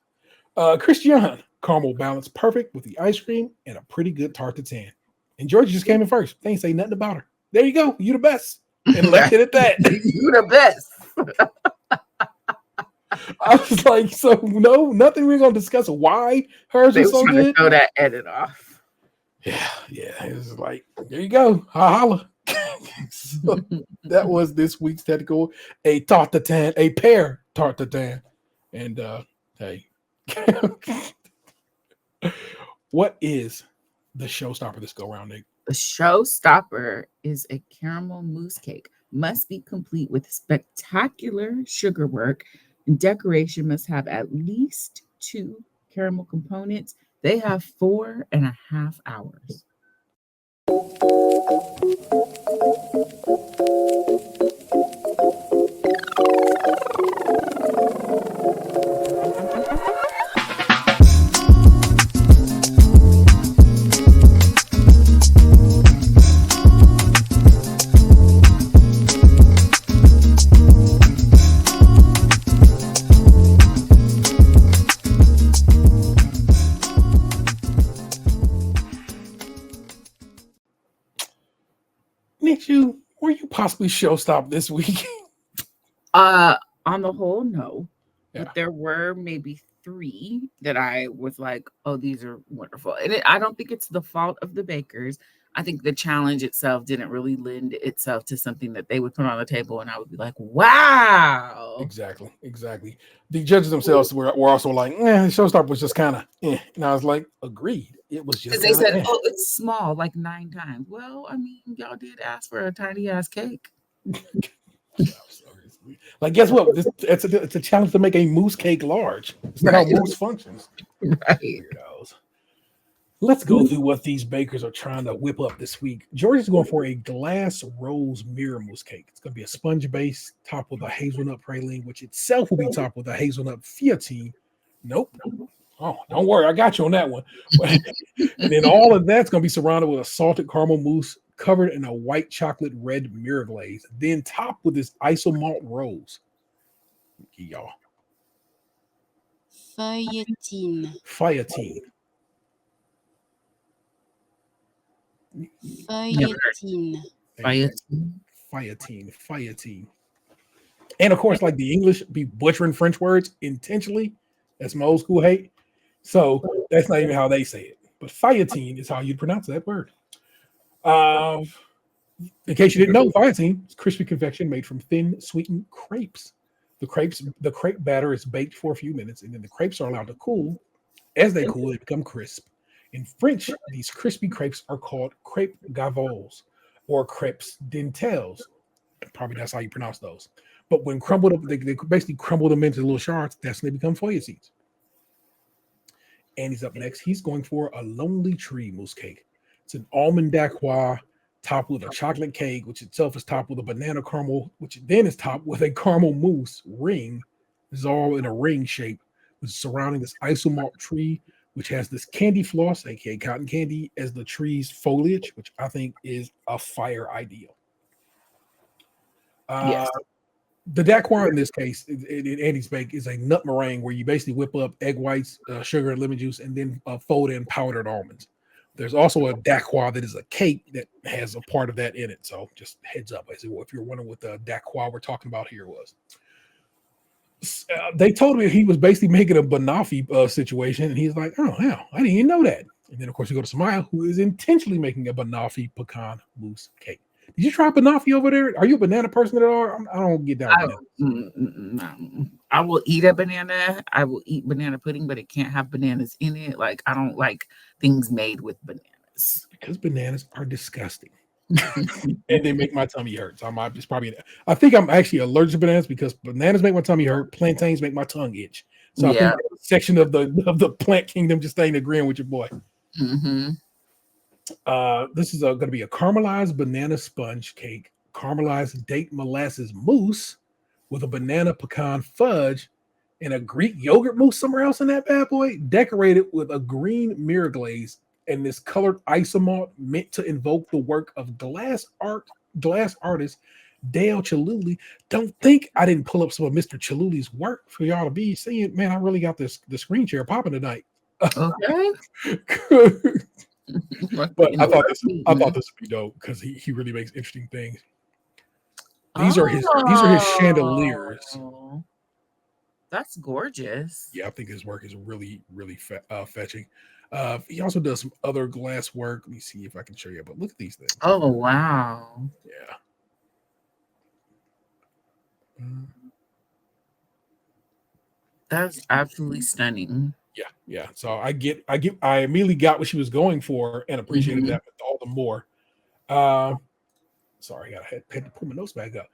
Christian, caramel balance perfect with the ice cream and a pretty good Tarte Tatin. And Georgia just came in first. They ain't say nothing about her. There you go. You the best. And left it at that. You the best. I was like, so no, nothing we're gonna discuss why hers was so good. Throw that edit off. Yeah. It was like, there you go. Holla. So that was this week's technical. A Tarte Tatin, a Pear Tarte Tatin. And hey, what is the showstopper this go around, Nick? The showstopper is a caramel mousse cake. Must be complete with spectacular sugar work, and decoration must have at least 2 caramel components. They have 4.5 hours. Were you possibly showstop this week? On the whole, no. Yeah. But there were maybe 3 that I was like, oh, these are wonderful. And I don't think it's the fault of the bakers. I think the challenge itself didn't really lend itself to something that they would put on the table and I would be like, wow. Exactly. The judges themselves were also like, showstop was just kind of and I was like, agreed. It was just Because they said, kinda, oh, it's small, like 9 times. Well, I mean, y'all did ask for a tiny ass cake. Like, guess what? It's a challenge to make a mousse cake large. It's not how mousse functions. Right. Weirdos. Let's go through what these bakers are trying to whip up this week. George is going for a glass rose mirror mousse cake. It's going to be a sponge base topped with a hazelnut praline, which itself will be topped with a hazelnut feuilletine. Nope. Oh, don't worry. I got you on that one. And then all of that's going to be surrounded with a salted caramel mousse covered in a white chocolate red mirror glaze, then topped with this isomalt rose. Y'all. Feuilletine. Feuilletine. Feuilletine. Feuilletine. And of course, like the English be butchering French words intentionally. That's my old school hate. So that's not even how they say it. But feuilletine is how you pronounce that word. In case you didn't know, feuilletine is crispy confection made from thin, sweetened crepes. The crepe batter is baked for a few minutes, and then the crepes are allowed to cool. As they cool, they become crisp. In French, these crispy crepes are called crêpes gavoles or crêpes dentelles. Probably that's how you pronounce those. But when crumbled up, they basically crumble them into little shards. That's when they become feuilletines. And he's up next. He's going for a Lonely Tree mousse cake. It's an almond dacquois topped with a chocolate cake, which itself is topped with a banana caramel, which then is topped with a caramel mousse ring. This is all in a ring shape, which is surrounding this isomalt tree, which has this candy floss, aka cotton candy, as the tree's foliage, which I think is a fire ideal. Yes. The dacquois in this case, in Andy's bake, is a nut meringue where you basically whip up egg whites, sugar, and lemon juice, and then fold in powdered almonds. There's also a dacquois that is a cake that has a part of that in it. So just heads up. I said, well, if you're wondering what the dacquois we're talking about here was. They told me he was basically making a banoffee situation, and he's like, oh, hell, I didn't even know that. And then, of course, you go to Samaya, who is intentionally making a banoffee pecan mousse cake. Did you try banoffee over there? Are you a banana person at all? I don't get down with I will eat a banana. I will eat banana pudding, but it can't have bananas in it. Like, I don't like things made with bananas. Because bananas are disgusting. And they make my tummy hurt. So I think I'm actually allergic to bananas because bananas make my tummy hurt. Plantains make my tongue itch. So I think that section of the plant kingdom just ain't agreeing with your boy. Mm-hmm. This is going to be a caramelized banana sponge cake, caramelized date molasses mousse with a banana pecan fudge and a Greek yogurt mousse somewhere else in that bad boy, decorated with a green mirror glaze and this colored isomalt meant to invoke the work of glass artist Dale Chihuly. Don't think I didn't pull up some of Mr. Chihuly's work for y'all to be seeing. Man, I really got the screen share popping tonight. Okay. But I thought this would be dope because he really makes interesting things. These are his chandeliers. That's gorgeous. Yeah, I think his work is really, really fetching. He also does some other glass work. Let me see if I can show you. But look at these things. Oh, wow. Yeah. That's absolutely stunning. Yeah. So I immediately got what she was going for and appreciated that all the more. Sorry, I had to put my notes back up.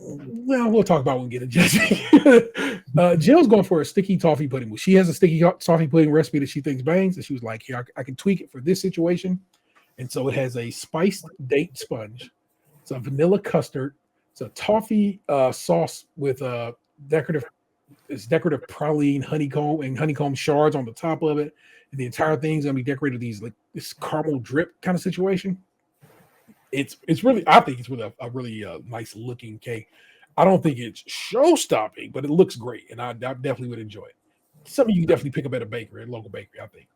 We'll talk about when we get a judging. Jill's going for a sticky toffee pudding. She has a sticky toffee pudding recipe that she thinks bangs, and she was like, "Here, I can tweak it for this situation." And so it has a spiced date sponge. It's a vanilla custard. It's a toffee sauce with a decorative praline honeycomb shards on the top of it, and the entire thing's gonna be decorated with this caramel drip kind of situation. It's really, I think it's really a really nice looking cake. I don't think it's show stopping, but it looks great, and I definitely would enjoy it. Something you can definitely pick up at a bakery, a local bakery, I think.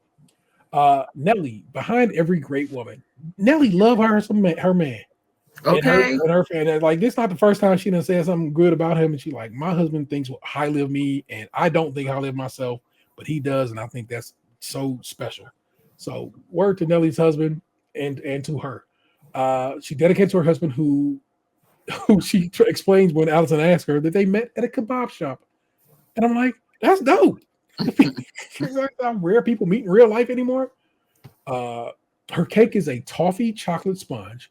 Nelly, behind every great woman. Nelly love her man. Okay. And her fan, like this not the first time she done said something good about him, and she like, my husband thinks highly of me, and I don't think highly of myself, but he does, and I think that's so special. So word to Nelly's husband and to her. She dedicated to her husband who she explains when Allison asked her that they met at a kebab shop. And I'm like, that's dope. How rare people meet in real life anymore. Her cake is a toffee chocolate sponge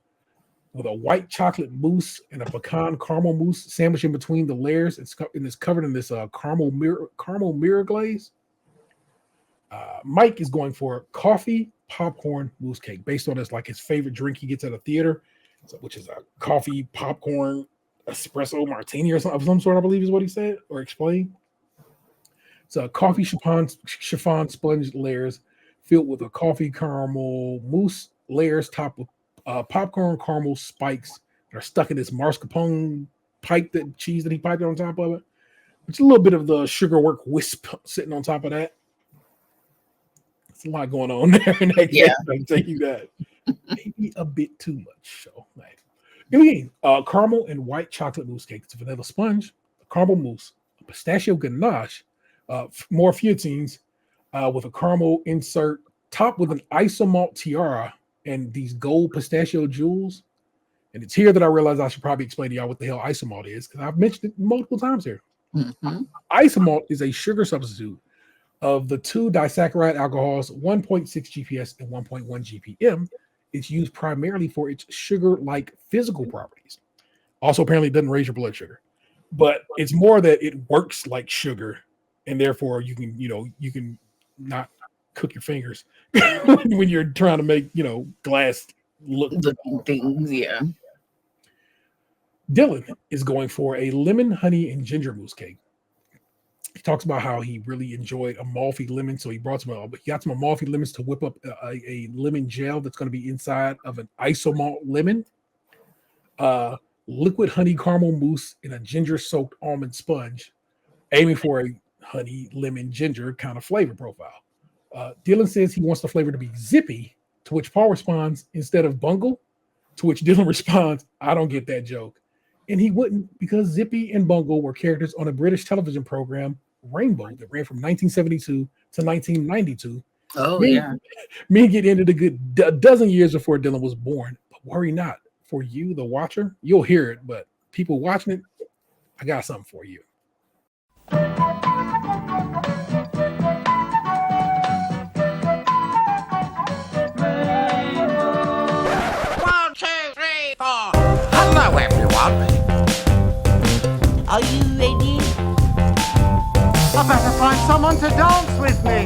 with a white chocolate mousse and a pecan caramel mousse sandwiched in between the layers. It's covered in this caramel mirror glaze. Mike is going for coffee popcorn mousse cake based on his favorite drink he gets at a theater, which is a coffee popcorn espresso martini or something of some sort, I believe is what he said or explained. It's a coffee chiffon sponge layers filled with a coffee caramel mousse layers topped with popcorn caramel spikes that are stuck in this mascarpone cheese that he piped on top of it. It's a little bit of the sugar work wisp sitting on top of that. It's a lot going on there in that cake. I can tell you that. Maybe a bit too much. So, again, caramel and white chocolate mousse cake. It's a vanilla sponge, a caramel mousse, a pistachio ganache, more feuilletines with a caramel insert, topped with an isomalt tiara and these gold pistachio jewels. And it's here that I realize I should probably explain to y'all what the hell isomalt is, because I've mentioned it multiple times here. Mm-hmm. Isomalt is a sugar substitute of the two disaccharide alcohols, 1.6 GPS and 1.1 GPM. It's used primarily for its sugar-like physical properties. Also, apparently, it doesn't raise your blood sugar, but it's more that it works like sugar, and therefore you can not cook your fingers when you're trying to make glass look things. Yeah. Dylan is going for a lemon, honey, and ginger mousse cake. He talks about how he really enjoyed Amalfi lemon, so he got some Amalfi lemons to whip up a lemon gel that's going to be inside of an isomalt lemon, liquid honey caramel mousse, and a ginger-soaked almond sponge, aiming for a honey, lemon, ginger kind of flavor profile. Dylan says he wants the flavor to be zippy, to which Paul responds, instead of bungle, to which Dylan responds, I don't get that joke. And he wouldn't, because Zippy and Bungle were characters on a British television program, Rainbow, that ran from 1972 to 1992. Oh, yeah. Me get into the good dozen years before Dylan was born. But worry not. For you, the watcher, you'll hear it. But people watching it, I got something for you. 1, 2, 3, 4. Hello, everyone. Are you ready? I better find someone to dance with me.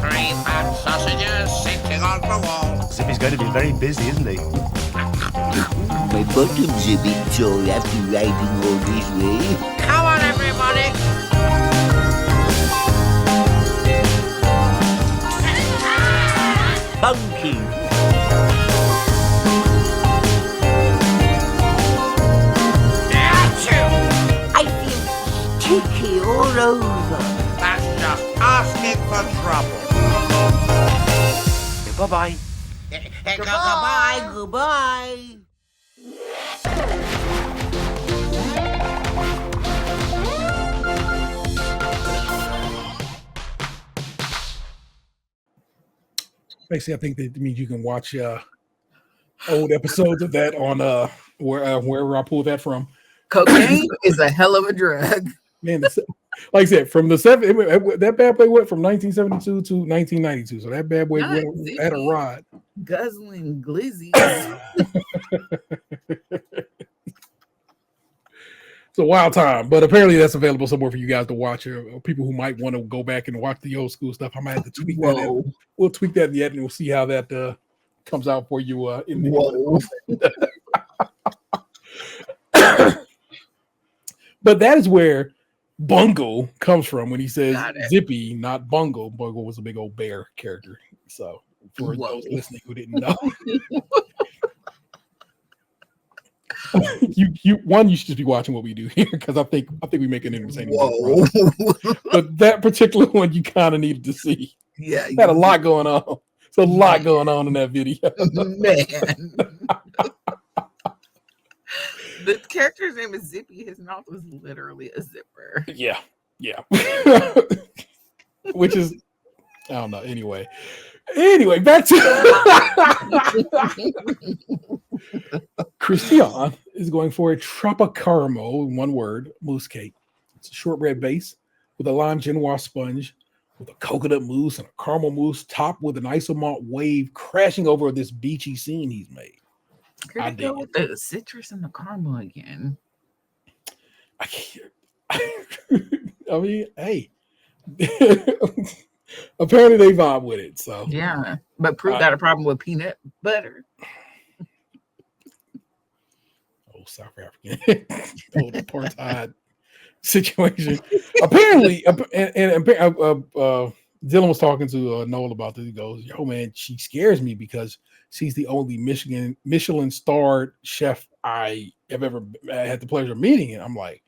3 fat sausages sitting on the wall. Zippy's going to be very busy, isn't he? My bottom's a bit sore after riding all this way. Come on, everybody. Funky. I feel sticky all over. That's just asking for trouble. Bye-bye. Goodbye. Basically, I think that means you can watch old episodes of that on wherever I pulled that from. Cocaine is a hell of a drug. Man, like I said, from the that bad boy went from 1972 to 1992. So that bad boy went at a ride. Guzzling glizzy. It's a wild time, but apparently that's available somewhere for you guys to watch, or people who might want to go back and watch the old school stuff. I might have to tweak that. We'll tweak that yet, and we'll see how that comes out for you. In the But that is where Bungle comes from when he says Zippy, not Bungle. Bungle was a big old bear character. So for those listening who didn't know. you should just be watching what we do here because I think we make an entertaining product. But that particular one you kind of needed to see. Yeah, Had a lot going on. It's a lot going on in that video. Man. The character's name is Zippy. His mouth was literally a zipper. Yeah. Which is, I don't know. Anyway, back to Christian is going for a Tropicarmo, in one word, mousse cake. It's a shortbread base with a lime genoise sponge with a coconut mousse and a caramel mousse topped with an isomalt wave crashing over this beachy scene he's made. I go with the citrus and the caramel again. I can't. I mean, hey. Apparently they vibe with it. So yeah, but Prue got a problem with peanut butter. Oh, South African. Oh, the apartheid situation. Apparently, and Dylan was talking to Noel about this. He goes, "Yo, man, she scares me because she's the only Michelin starred chef I have ever had the pleasure of meeting." And I'm like,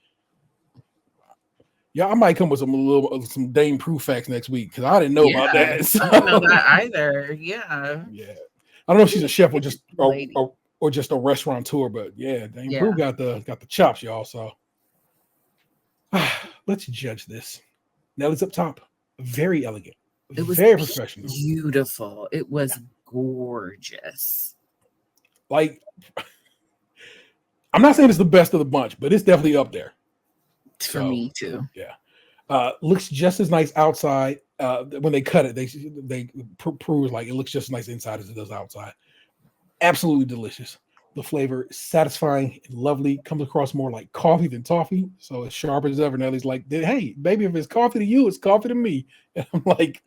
yeah, I might come with some Dame Prue facts next week because I didn't know about that. So. I didn't know that either. Yeah. I don't know if she's a chef or just or just a restaurateur, but yeah, Dame Prue got the chops, y'all. So let's judge this. Nellie's up top, very elegant. It was very professional, beautiful. It was gorgeous. Like, I'm not saying it's the best of the bunch, but it's definitely up there. For me too. Yeah. Looks just as nice outside. When they cut it, they prove like it looks just as nice inside as it does outside. Absolutely delicious. The flavor is satisfying and lovely. Comes across more like coffee than toffee. So as sharp as ever. Nellie's like, hey, baby, if it's coffee to you, it's coffee to me. And I'm like,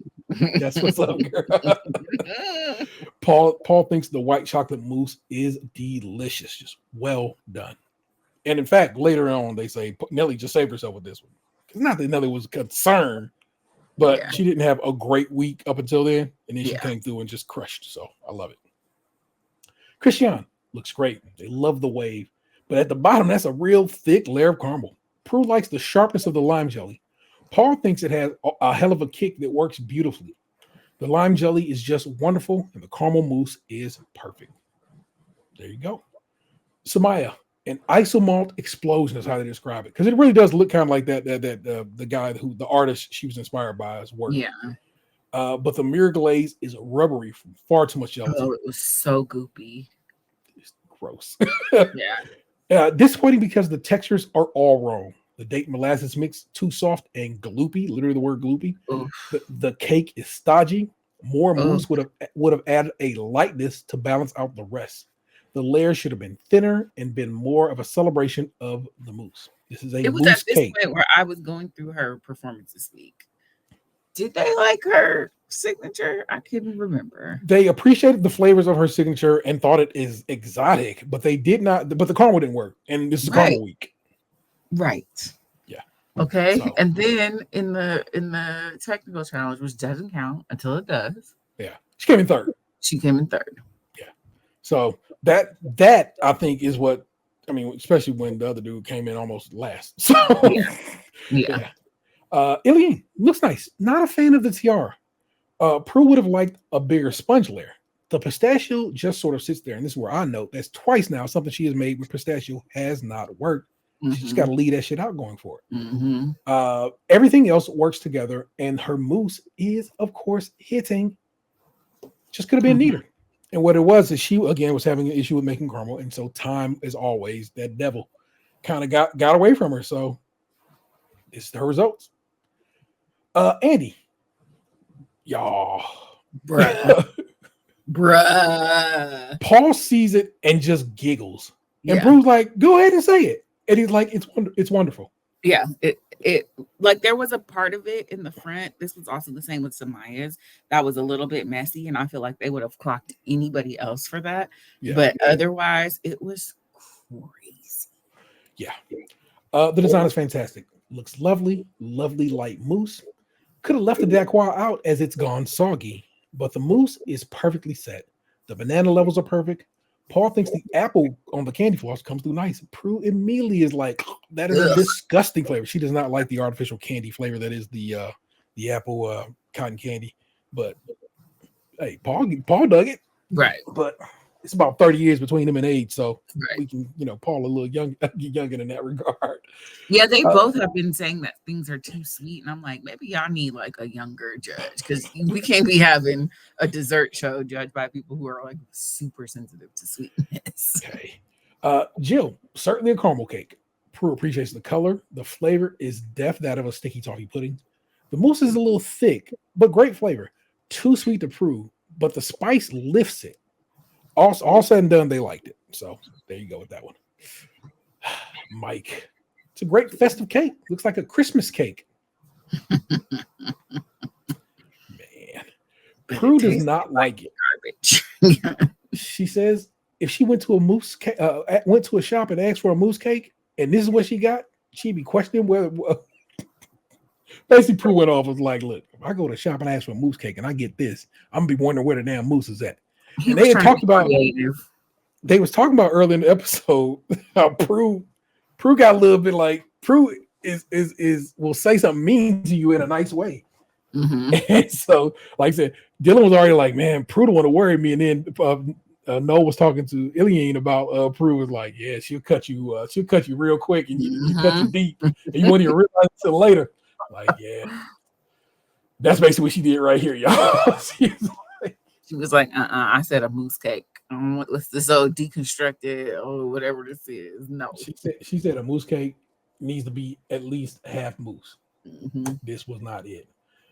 that's what's up, girl. Paul thinks the white chocolate mousse is delicious. Just well done. And in fact, later on, they say Nellie just saved herself with this one. It's not that Nellie was concerned, but she didn't have a great week up until then. And then she came through and just crushed. So I love it. Christian looks great. They love the wave. But at the bottom, that's a real thick layer of caramel. Prue likes the sharpness of the lime jelly. Paul thinks it has a hell of a kick that works beautifully. The lime jelly is just wonderful, and the caramel mousse is perfect. There you go. Samaya. An isomalt explosion is how they describe it, because it really does look kind of like that the guy the artist she was inspired by his work. Yeah. But the mirror glaze is rubbery from far too much gelatin. Oh, it was so goopy. It's gross. Yeah. Disappointing because the textures are all wrong. The date molasses mix too soft and gloopy. Literally the word gloopy. The cake is stodgy. More mousse would have added a lightness to balance out the rest. The layer should have been thinner and been more of a celebration of the mousse. This is a mousse at this cake. point where I was going through her performance this week. Did they like her signature? I couldn't remember. They appreciated the flavors of her signature and thought it is exotic, but they did not. But the caramel didn't work, and this is caramel week. Right. Yeah. Okay. So. And then in the technical challenge, which doesn't count until it does. Yeah. She came in third. Yeah. So that I think is what I mean, especially when the other dude came in almost last. So yeah. Ilian looks nice. Not a fan of the tiara. Prue would have liked a bigger sponge layer. The pistachio just sort of sits there, and this is where I note that's twice now something she has made with pistachio has not worked. Mm-hmm. She's got to leave that shit out going for it. Mm-hmm. Everything else works together, and her mousse is, of course, hitting. Just could have been neater. And what it was is she, again, was having an issue with making caramel, and so time, as always, that devil kind of got away from her. So it's her results. Andy. Y'all. Bruh. Paul sees it and just giggles. And Yeah. Prue's like, go ahead and say it. And he's like, it's wonderful. Yeah, it like there was a part of it in the front. This was also the same with Samaya's. That was a little bit messy, and I feel like they would have clocked anybody else for that. Yeah. But otherwise, it was crazy. Yeah. The design is fantastic. Looks lovely, lovely light mousse. Could have left the dacquois out as it's gone soggy, but the mousse is perfectly set. The banana levels are perfect. Paul thinks the apple on the candy floss comes through nice. Prue immediately is like, that is a disgusting flavor. She does not like the artificial candy flavor that is the apple cotton candy. But hey, Paul dug it. Right. But it's about 30 years between him and age, so Right. we can, Paul a little younger in that regard. Yeah, they both have been saying that things are too sweet, and I'm like, maybe y'all need like a younger judge because we can't be having a dessert show judged by people who are like super sensitive to sweetness. Okay. Jill, certainly a caramel cake. Prue appreciates the color. The flavor is that of a sticky toffee pudding. The mousse is a little thick, but great flavor. Too sweet to Prue, but the spice lifts it. All said and done, they liked it. So there you go with that one. Mike, it's a great festive cake. Looks like a Christmas cake. Man, Prue does not like it. Garbage. She says if she went to went to a shop and asked for a mousse cake, and this is what she got, she'd be questioning whether. Basically, Prue went off was like, "Look, if I go to shop and ask for a mousse cake and I get this, I'm gonna be wondering where the damn mousse is at." And they had talked about. They was talking about earlier in the episode how Prue got a little bit like Prue is will say something mean to you in a nice way. Mm-hmm. And so, like I said, Dylan was already like, "Man, Prue don't want to worry me." And then Noel was talking to Iliane about Prue was like, "Yeah, she'll cut you real quick and you cut you deep, and you won't even realize it until later." Like, yeah, that's basically what she did right here, y'all. She was like, I said a mousse cake. What's this old deconstructed or whatever this is? No. She said a mousse cake needs to be at least half mousse. Mm-hmm. This was not it.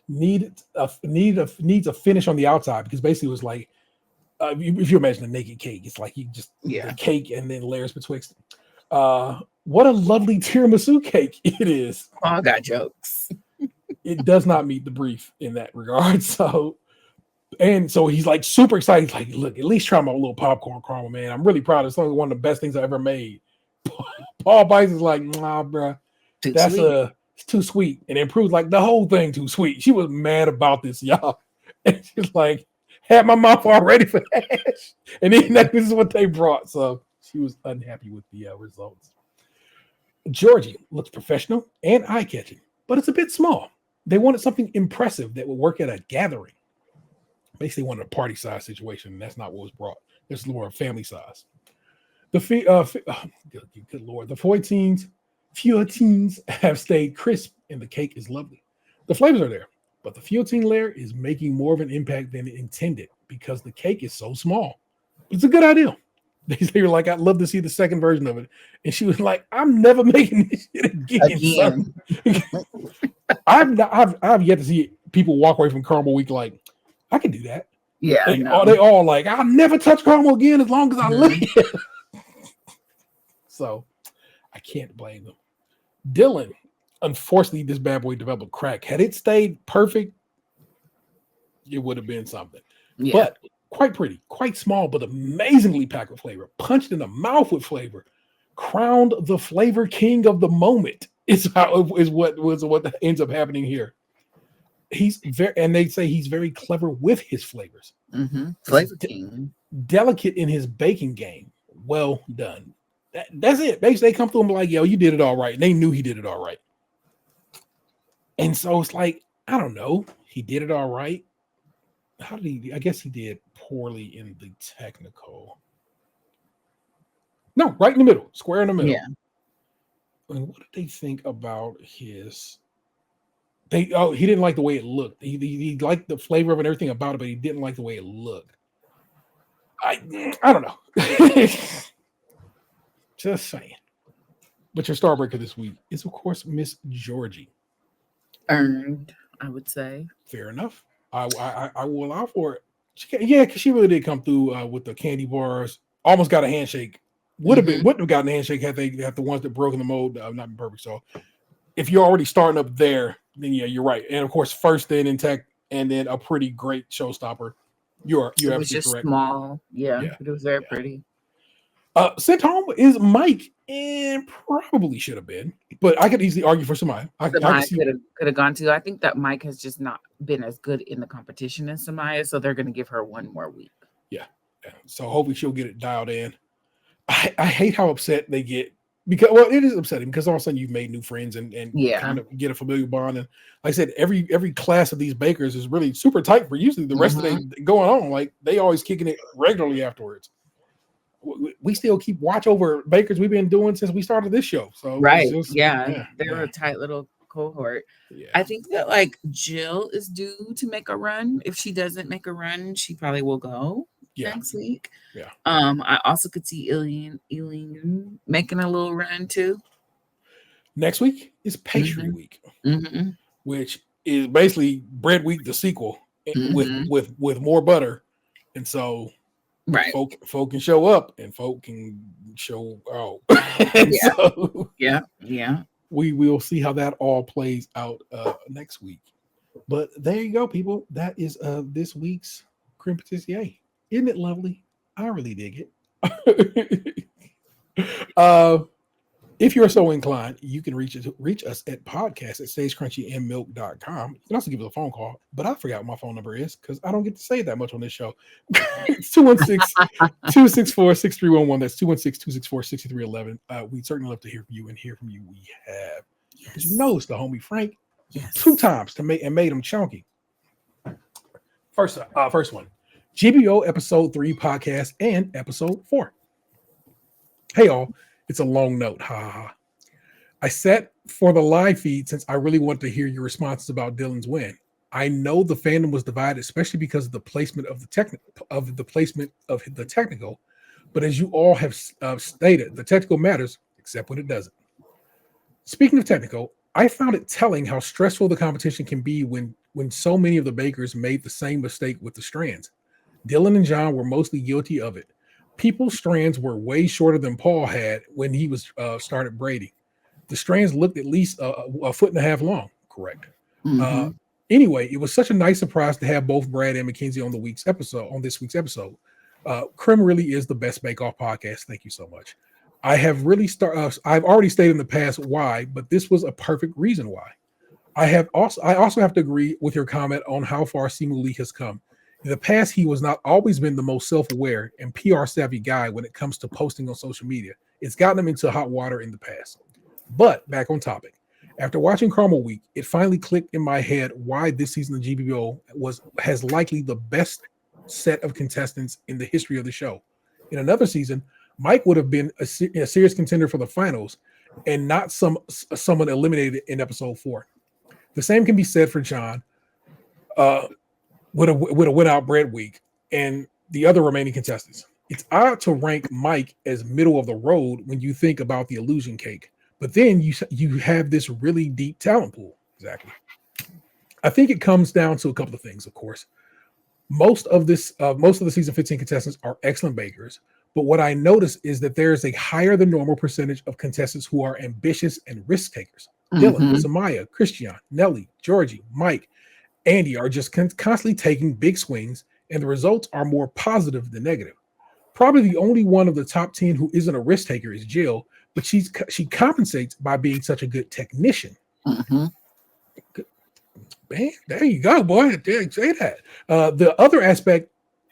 Needs a finish on the outside because basically it was like if you imagine a naked cake, it's like you just the cake and then layers betwixt. What a lovely tiramisu cake it is. Oh, I got jokes. It does not meet the brief in that regard. So he's like super excited. He's like, look, at least try my little popcorn caramel, man. I'm really proud. It's only one of the best things I ever made. Paul Bites is like, nah, bro, it's too sweet. And then Prue's like, the whole thing too sweet. She was mad about this, y'all. And she's like, had my mouth all ready for hash. And then this is what they brought. So she was unhappy with the results. Georgie looks professional and eye-catching, but it's a bit small. They wanted something impressive that would work at a gathering. Basically wanted a party size situation, and that's not what was brought. This is more a family size. Good Lord. The 14s have stayed crisp, and the cake is lovely. The flavors are there, but the fillotine layer is making more of an impact than intended because the cake is so small. It's a good idea. They were like, I'd love to see the second version of it. And she was like, I'm never making this shit again. I've yet to see people walk away from Caramel Week like, I can do that. Yeah. They all like, I'll never touch caramel again as long as I live. So I can't blame them. Dylan, unfortunately, this bad boy developed a crack. Had it stayed perfect, it would have been something. Yeah. But quite pretty, quite small, but amazingly packed with flavor. Punched in the mouth with flavor. Crowned the flavor king of the moment is what ends up happening here. They say he's very clever with his flavors. Mm-hmm. Flavor king. Delicate in his baking game. Well done. That's it. Basically, they come through him like, yo, you did it all right. And they knew he did it all right. And so it's like, I don't know. He did it all right. How did he? I guess he did poorly in the technical. No, right in the middle. Square in the middle. Yeah. And what did they think about his... he didn't like the way it looked. He liked the flavor of it and everything about it, but he didn't like the way it looked. I don't know. Just saying. But your star breaker this week is, of course, Miss Georgie. Earned, I would say. Fair enough. I will allow for it. Because she really did come through with the candy bars. Almost got a handshake. Wouldn't have gotten a handshake had the ones that broke in the mold not been perfect. So if you're already starting up there, then yeah, you're right. And of course, first then in tech, and then a pretty great showstopper. You're absolutely just correct. Small, yeah. It was very pretty. Sent home is Mike, and probably should have been, but I could easily argue for Samaya. Could have gone to. I think that Mike has just not been as good in the competition as Samaya, so they're going to give her one more week. Yeah. So hopefully she'll get it dialed in. I hate how upset they get because, well, it is upsetting because all of a sudden you've made new friends and kind of get a familiar bond. And like I said, every class of these bakers is really super tight for usually the rest of the day going on. Like they always kicking it regularly afterwards. We still keep watch over bakers we've been doing since we started this show. So they're a tight little cohort. I think that like Jill is due to make a run. If she doesn't make a run, she probably will go next week. I also could see Eileen making a little run too. Next week is pastry week, which is basically bread week, the sequel, with more butter, and so folk can show up and folk can show out. We will see how that all plays out next week. But there you go, people. That is this week's Crème Patisserie. Isn't it lovely? I really dig it. If you're so inclined, you can reach us at podcast@stagecrunchyandmilk.com. You can also give us a phone call, but I forgot what my phone number is because I don't get to say that much on this show. It's 216-264-6311. That's 216-264-6311. We'd certainly love to hear from you, and hear from you we have. Because you know it's the homie Frank. 2 times to make him chunky. First one. GBO episode 3 podcast and episode 4. Hey all. It's a long note. I set for the live feed since I really want to hear your responses about Dylan's win. I know the fandom was divided, especially because of the placement of the technical. But as you all have stated, the technical matters, except when it doesn't. Speaking of technical, I found it telling how stressful the competition can be when so many of the bakers made the same mistake with the strands. Dylan and John were mostly guilty of it. People's strands were way shorter than Paul had when he was started braiding. The strands looked at least a foot and a half long. Correct. Anyway, it was such a nice surprise to have both Brad and Mackenzie on this week's episode. Krème really is the best bake-off podcast. Thank you so much. I've already stated in the past why, but this was a perfect reason why. I also have to agree with your comment on how far Simu Lee has come. In the past, he was not always been the most self-aware and PR-savvy guy when it comes to posting on social media. It's gotten him into hot water in the past. But back on topic. After watching Caramel Week, it finally clicked in my head why this season of GBO has likely the best set of contestants in the history of the show. In another season, Mike would have been a serious contender for the finals and not someone eliminated in episode 4. The same can be said for John. Would have went out bread week and the other remaining contestants. It's odd to rank Mike as middle of the road when you think about the illusion cake, but then you have this really deep talent pool. Exactly. I think it comes down to a couple of things. Of course, most of the season 15 contestants are excellent bakers, but what I notice is that there is a higher than normal percentage of contestants who are ambitious and risk takers. Dylan, Samaya, Christian, Nelly, Georgie, Mike, Andy are just constantly taking big swings, and the results are more positive than negative. Probably the only one of the top 10 who isn't a risk taker is Jill, but she compensates by being such a good technician. Man, there you go, boy. Say that. The other aspect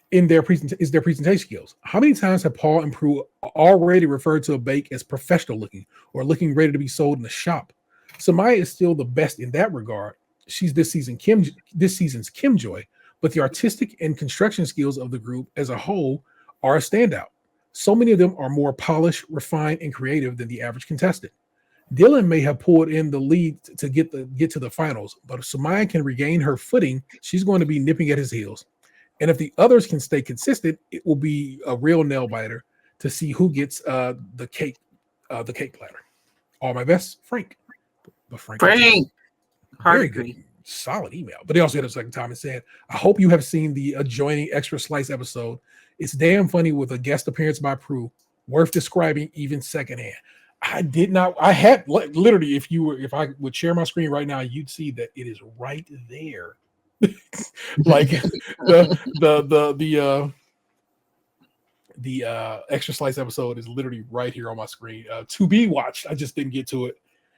in their presentation skills. How many times have Paul and Prue already referred to a bake as professional looking or looking ready to be sold in the shop? Samaya is still the best in that regard. She's this season's Kim Joy, but the artistic and construction skills of the group as a whole are a standout. So many of them are more polished, refined, and creative than the average contestant. Dylan may have pulled in the lead to get to the finals, but if Samaya can regain her footing, she's going to be nipping at his heels. And if the others can stay consistent, it will be a real nail biter to see who gets the cake platter. All my best, Frank. But Frank. Very good, solid email. But he also hit a second time and said, I hope you have seen the adjoining Extra Slice episode. It's damn funny with a guest appearance by Prue, worth describing even secondhand. I did not. I had literally, if I would share my screen right now, you'd see that it is right there. Like the Extra Slice episode is literally right here on my screen. To be watched. I just didn't get to it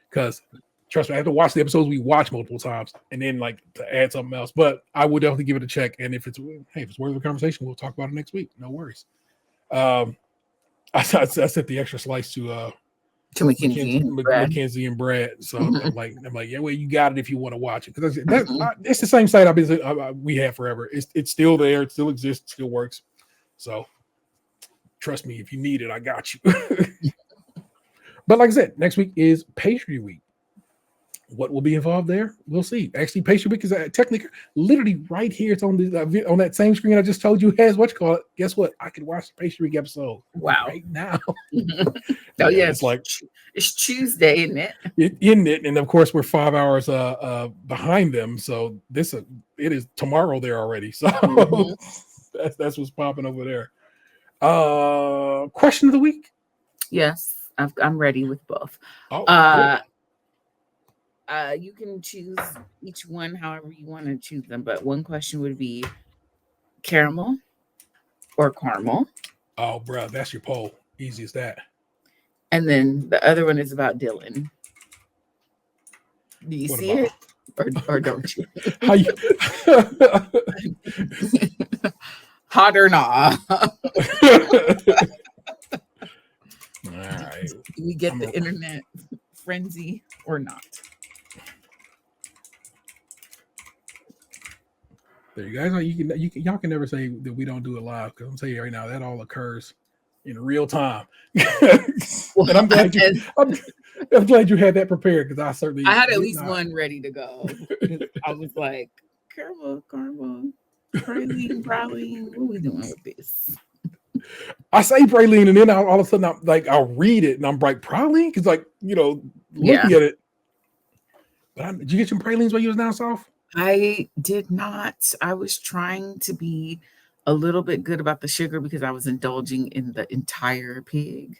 because trust me, I have to watch the episodes we watch multiple times and then like to add something else. But I would definitely give it a check. And if it's worth the conversation, we'll talk about it next week. No worries. I sent the extra slice to Mackenzie and Brad. So I'm like, yeah, well, you got it if you want to watch it, because it's the same site we have forever. It's still there, it still exists, still works. So trust me, if you need it, I got you. But like I said, next week is pastry week. What will be involved there? We'll see. Actually, pastry week is technically literally right here. It's on the on that same screen I just told you has what you call it. Guess what? I can watch the pastry week episode right now. Oh yeah, it's like it's Tuesday, isn't it? Isn't it? And of course, we're 5 hours behind them. So it is tomorrow there already. So that's what's popping over there. Question of the week. Yes, I'm ready with both. Oh, you can choose each one however you want to choose them, but one question would be caramel or caramel. Oh, bro, that's your poll. Easy as that. And then the other one is about Dylan. Do you see it or don't you? How you? Hot or not? All right. Do we get the internet frenzy or not? There you guys. Y'all can never say that we don't do it live, because I'm telling you right now that all occurs in real time. And I'm glad I'm glad you had that prepared, because I had at least one ready to go. I was like, caramel, praline. What are we doing with this? I say praline, and then all of a sudden I'll read it and I'm like, praline, because looking at it. But did you get some pralines while you was down south? I did not. I was trying to be a little bit good about the sugar because I was indulging in the entire pig.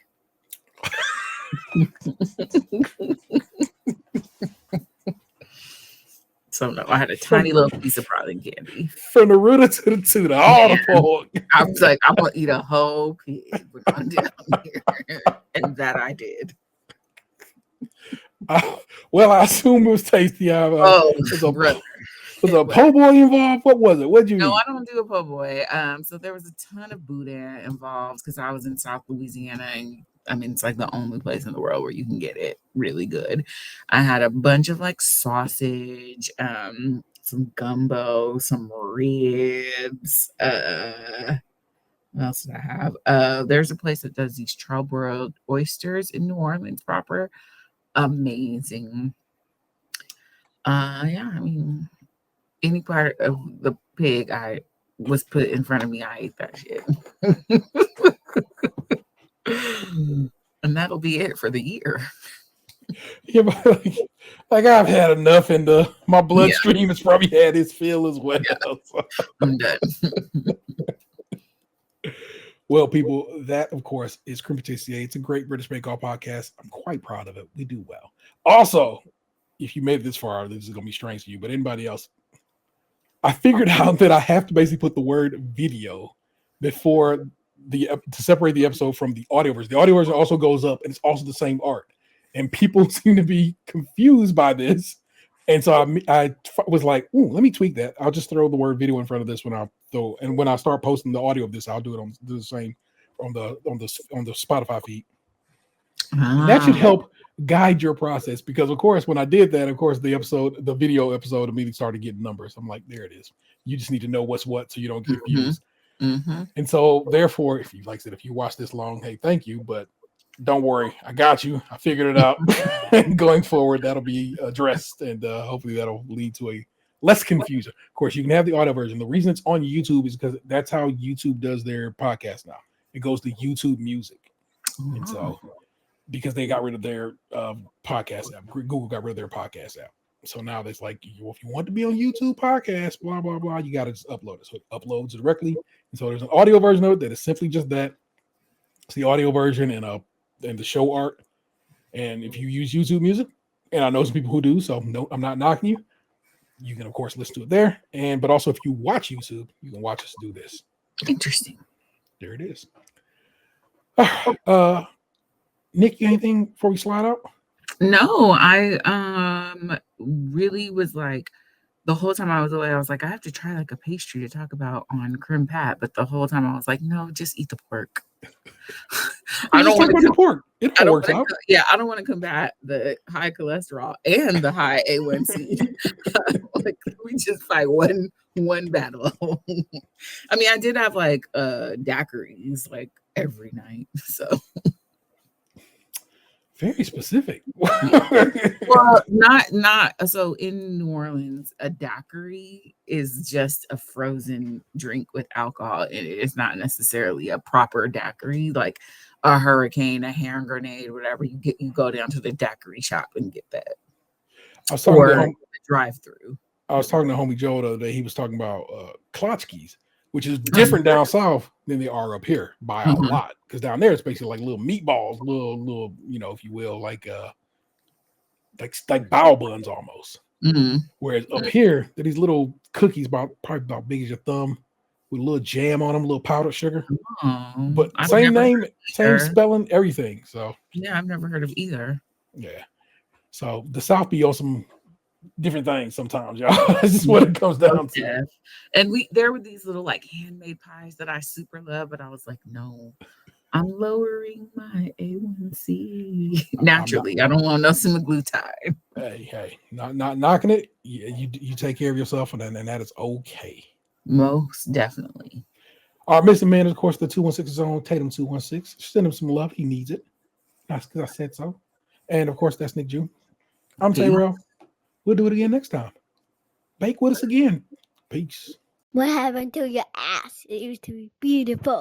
So no, I had a tiny little piece of praline candy. From the rooter to the tutor, all the pork. I was like, I'm gonna eat a whole pig when I'm down here. And that I did. Well, I assume it was tasty. Was a po' boy involved? What was it? What'd you eat? I don't do a po' boy. So there was a ton of boudin involved because I was in South Louisiana, and I mean it's like the only place in the world where you can get it really good. I had a bunch of like sausage, some gumbo, some ribs. What else did I have? There's a place that does these charbroiled oysters in New Orleans proper. Amazing. I mean, any part of the pig I was put in front of me, I ate that shit. And that'll be it for the year. Yeah, but like I've had enough, and my bloodstream has probably had its fill as well. Yeah. So. I'm done. Well, people, that of course is Krème Patisserie. It's a great British Bake-Off podcast. I'm quite proud of it. We do well. Also, if you made it this far, this is going to be strange to you, but anybody else, I figured out that I have to basically put the word video before to separate the episode from the audio version. The audio version also goes up, and it's also the same art. And people seem to be confused by this. And so I was like, ooh, let me tweak that. I'll just throw the word video in front of this when I start posting the audio of this, I'll do the same on the Spotify feed. That should help guide your process, because of course when I did that, of course the video episode immediately started getting numbers. I'm like, there it is. You just need to know what's what so you don't get confused. Mm-hmm. And so therefore, if you watch this long, hey, thank you, but don't worry, I got you. I figured it out. And going forward, that'll be addressed, and hopefully that'll lead to a less confusion. Of course, you can have the audio version. The reason it's on YouTube is because that's how YouTube does their podcast now. It goes to YouTube Music. Oh. And so because they got rid of their podcast app, Google got rid of their podcast app. So now it's like, if you want to be on YouTube podcast, blah, blah, blah, you got to just upload it. So it uploads directly. And so there's an audio version of it that is simply just that. It's the audio version and the show art. And if you use YouTube Music, and I know some people who do, so no, I'm not knocking you. You can, of course, listen to it there. But also, if you watch YouTube, you can watch us do this. Interesting. There it is. Nick, you anything before we slide out? No, I really was like, the whole time I was away, I was like, I have to try like a pastry to talk about on Krème Pat. But the whole time I was like, no, just eat the pork. I don't want to pork. It works out. I don't want to combat the high cholesterol and the high A1C. Like, we just fight one battle. I mean, I did have like daiquiris like every night. So very specific. Well, not so in New Orleans, a daiquiri is just a frozen drink with alcohol. It's not necessarily a proper daiquiri, like a hurricane, a hand grenade, whatever. You go down to the daiquiri shop and get that. I was talking to drive-through. I was talking to homie Joe the other day. He was talking about klatskis, which is different down south than they are up here by a lot. Because down there it's basically like little meatballs, little, if you will, like bao buns almost. Whereas up here, they're these little cookies probably about big as your thumb, with a little jam on them, a little powdered sugar. But same name, same spelling, everything. So yeah, I've never heard of either. Yeah. So the South be on some different things sometimes, y'all. That's just what it comes down to. And there were these little like handmade pies that I super love, but I was like, no, I'm lowering my A1C naturally. I don't want no semaglutide. Hey, not knocking it. You take care of yourself, and that is okay. Most definitely. Our missing man is, of course, the 216 zone, Tatum 216. Send him some love. He needs it. That's because I said so. And of course, that's Nick June. I'm Tayrell. We'll do it again next time. Bake with us again. Peace. What happened to your ass? It used to be beautiful.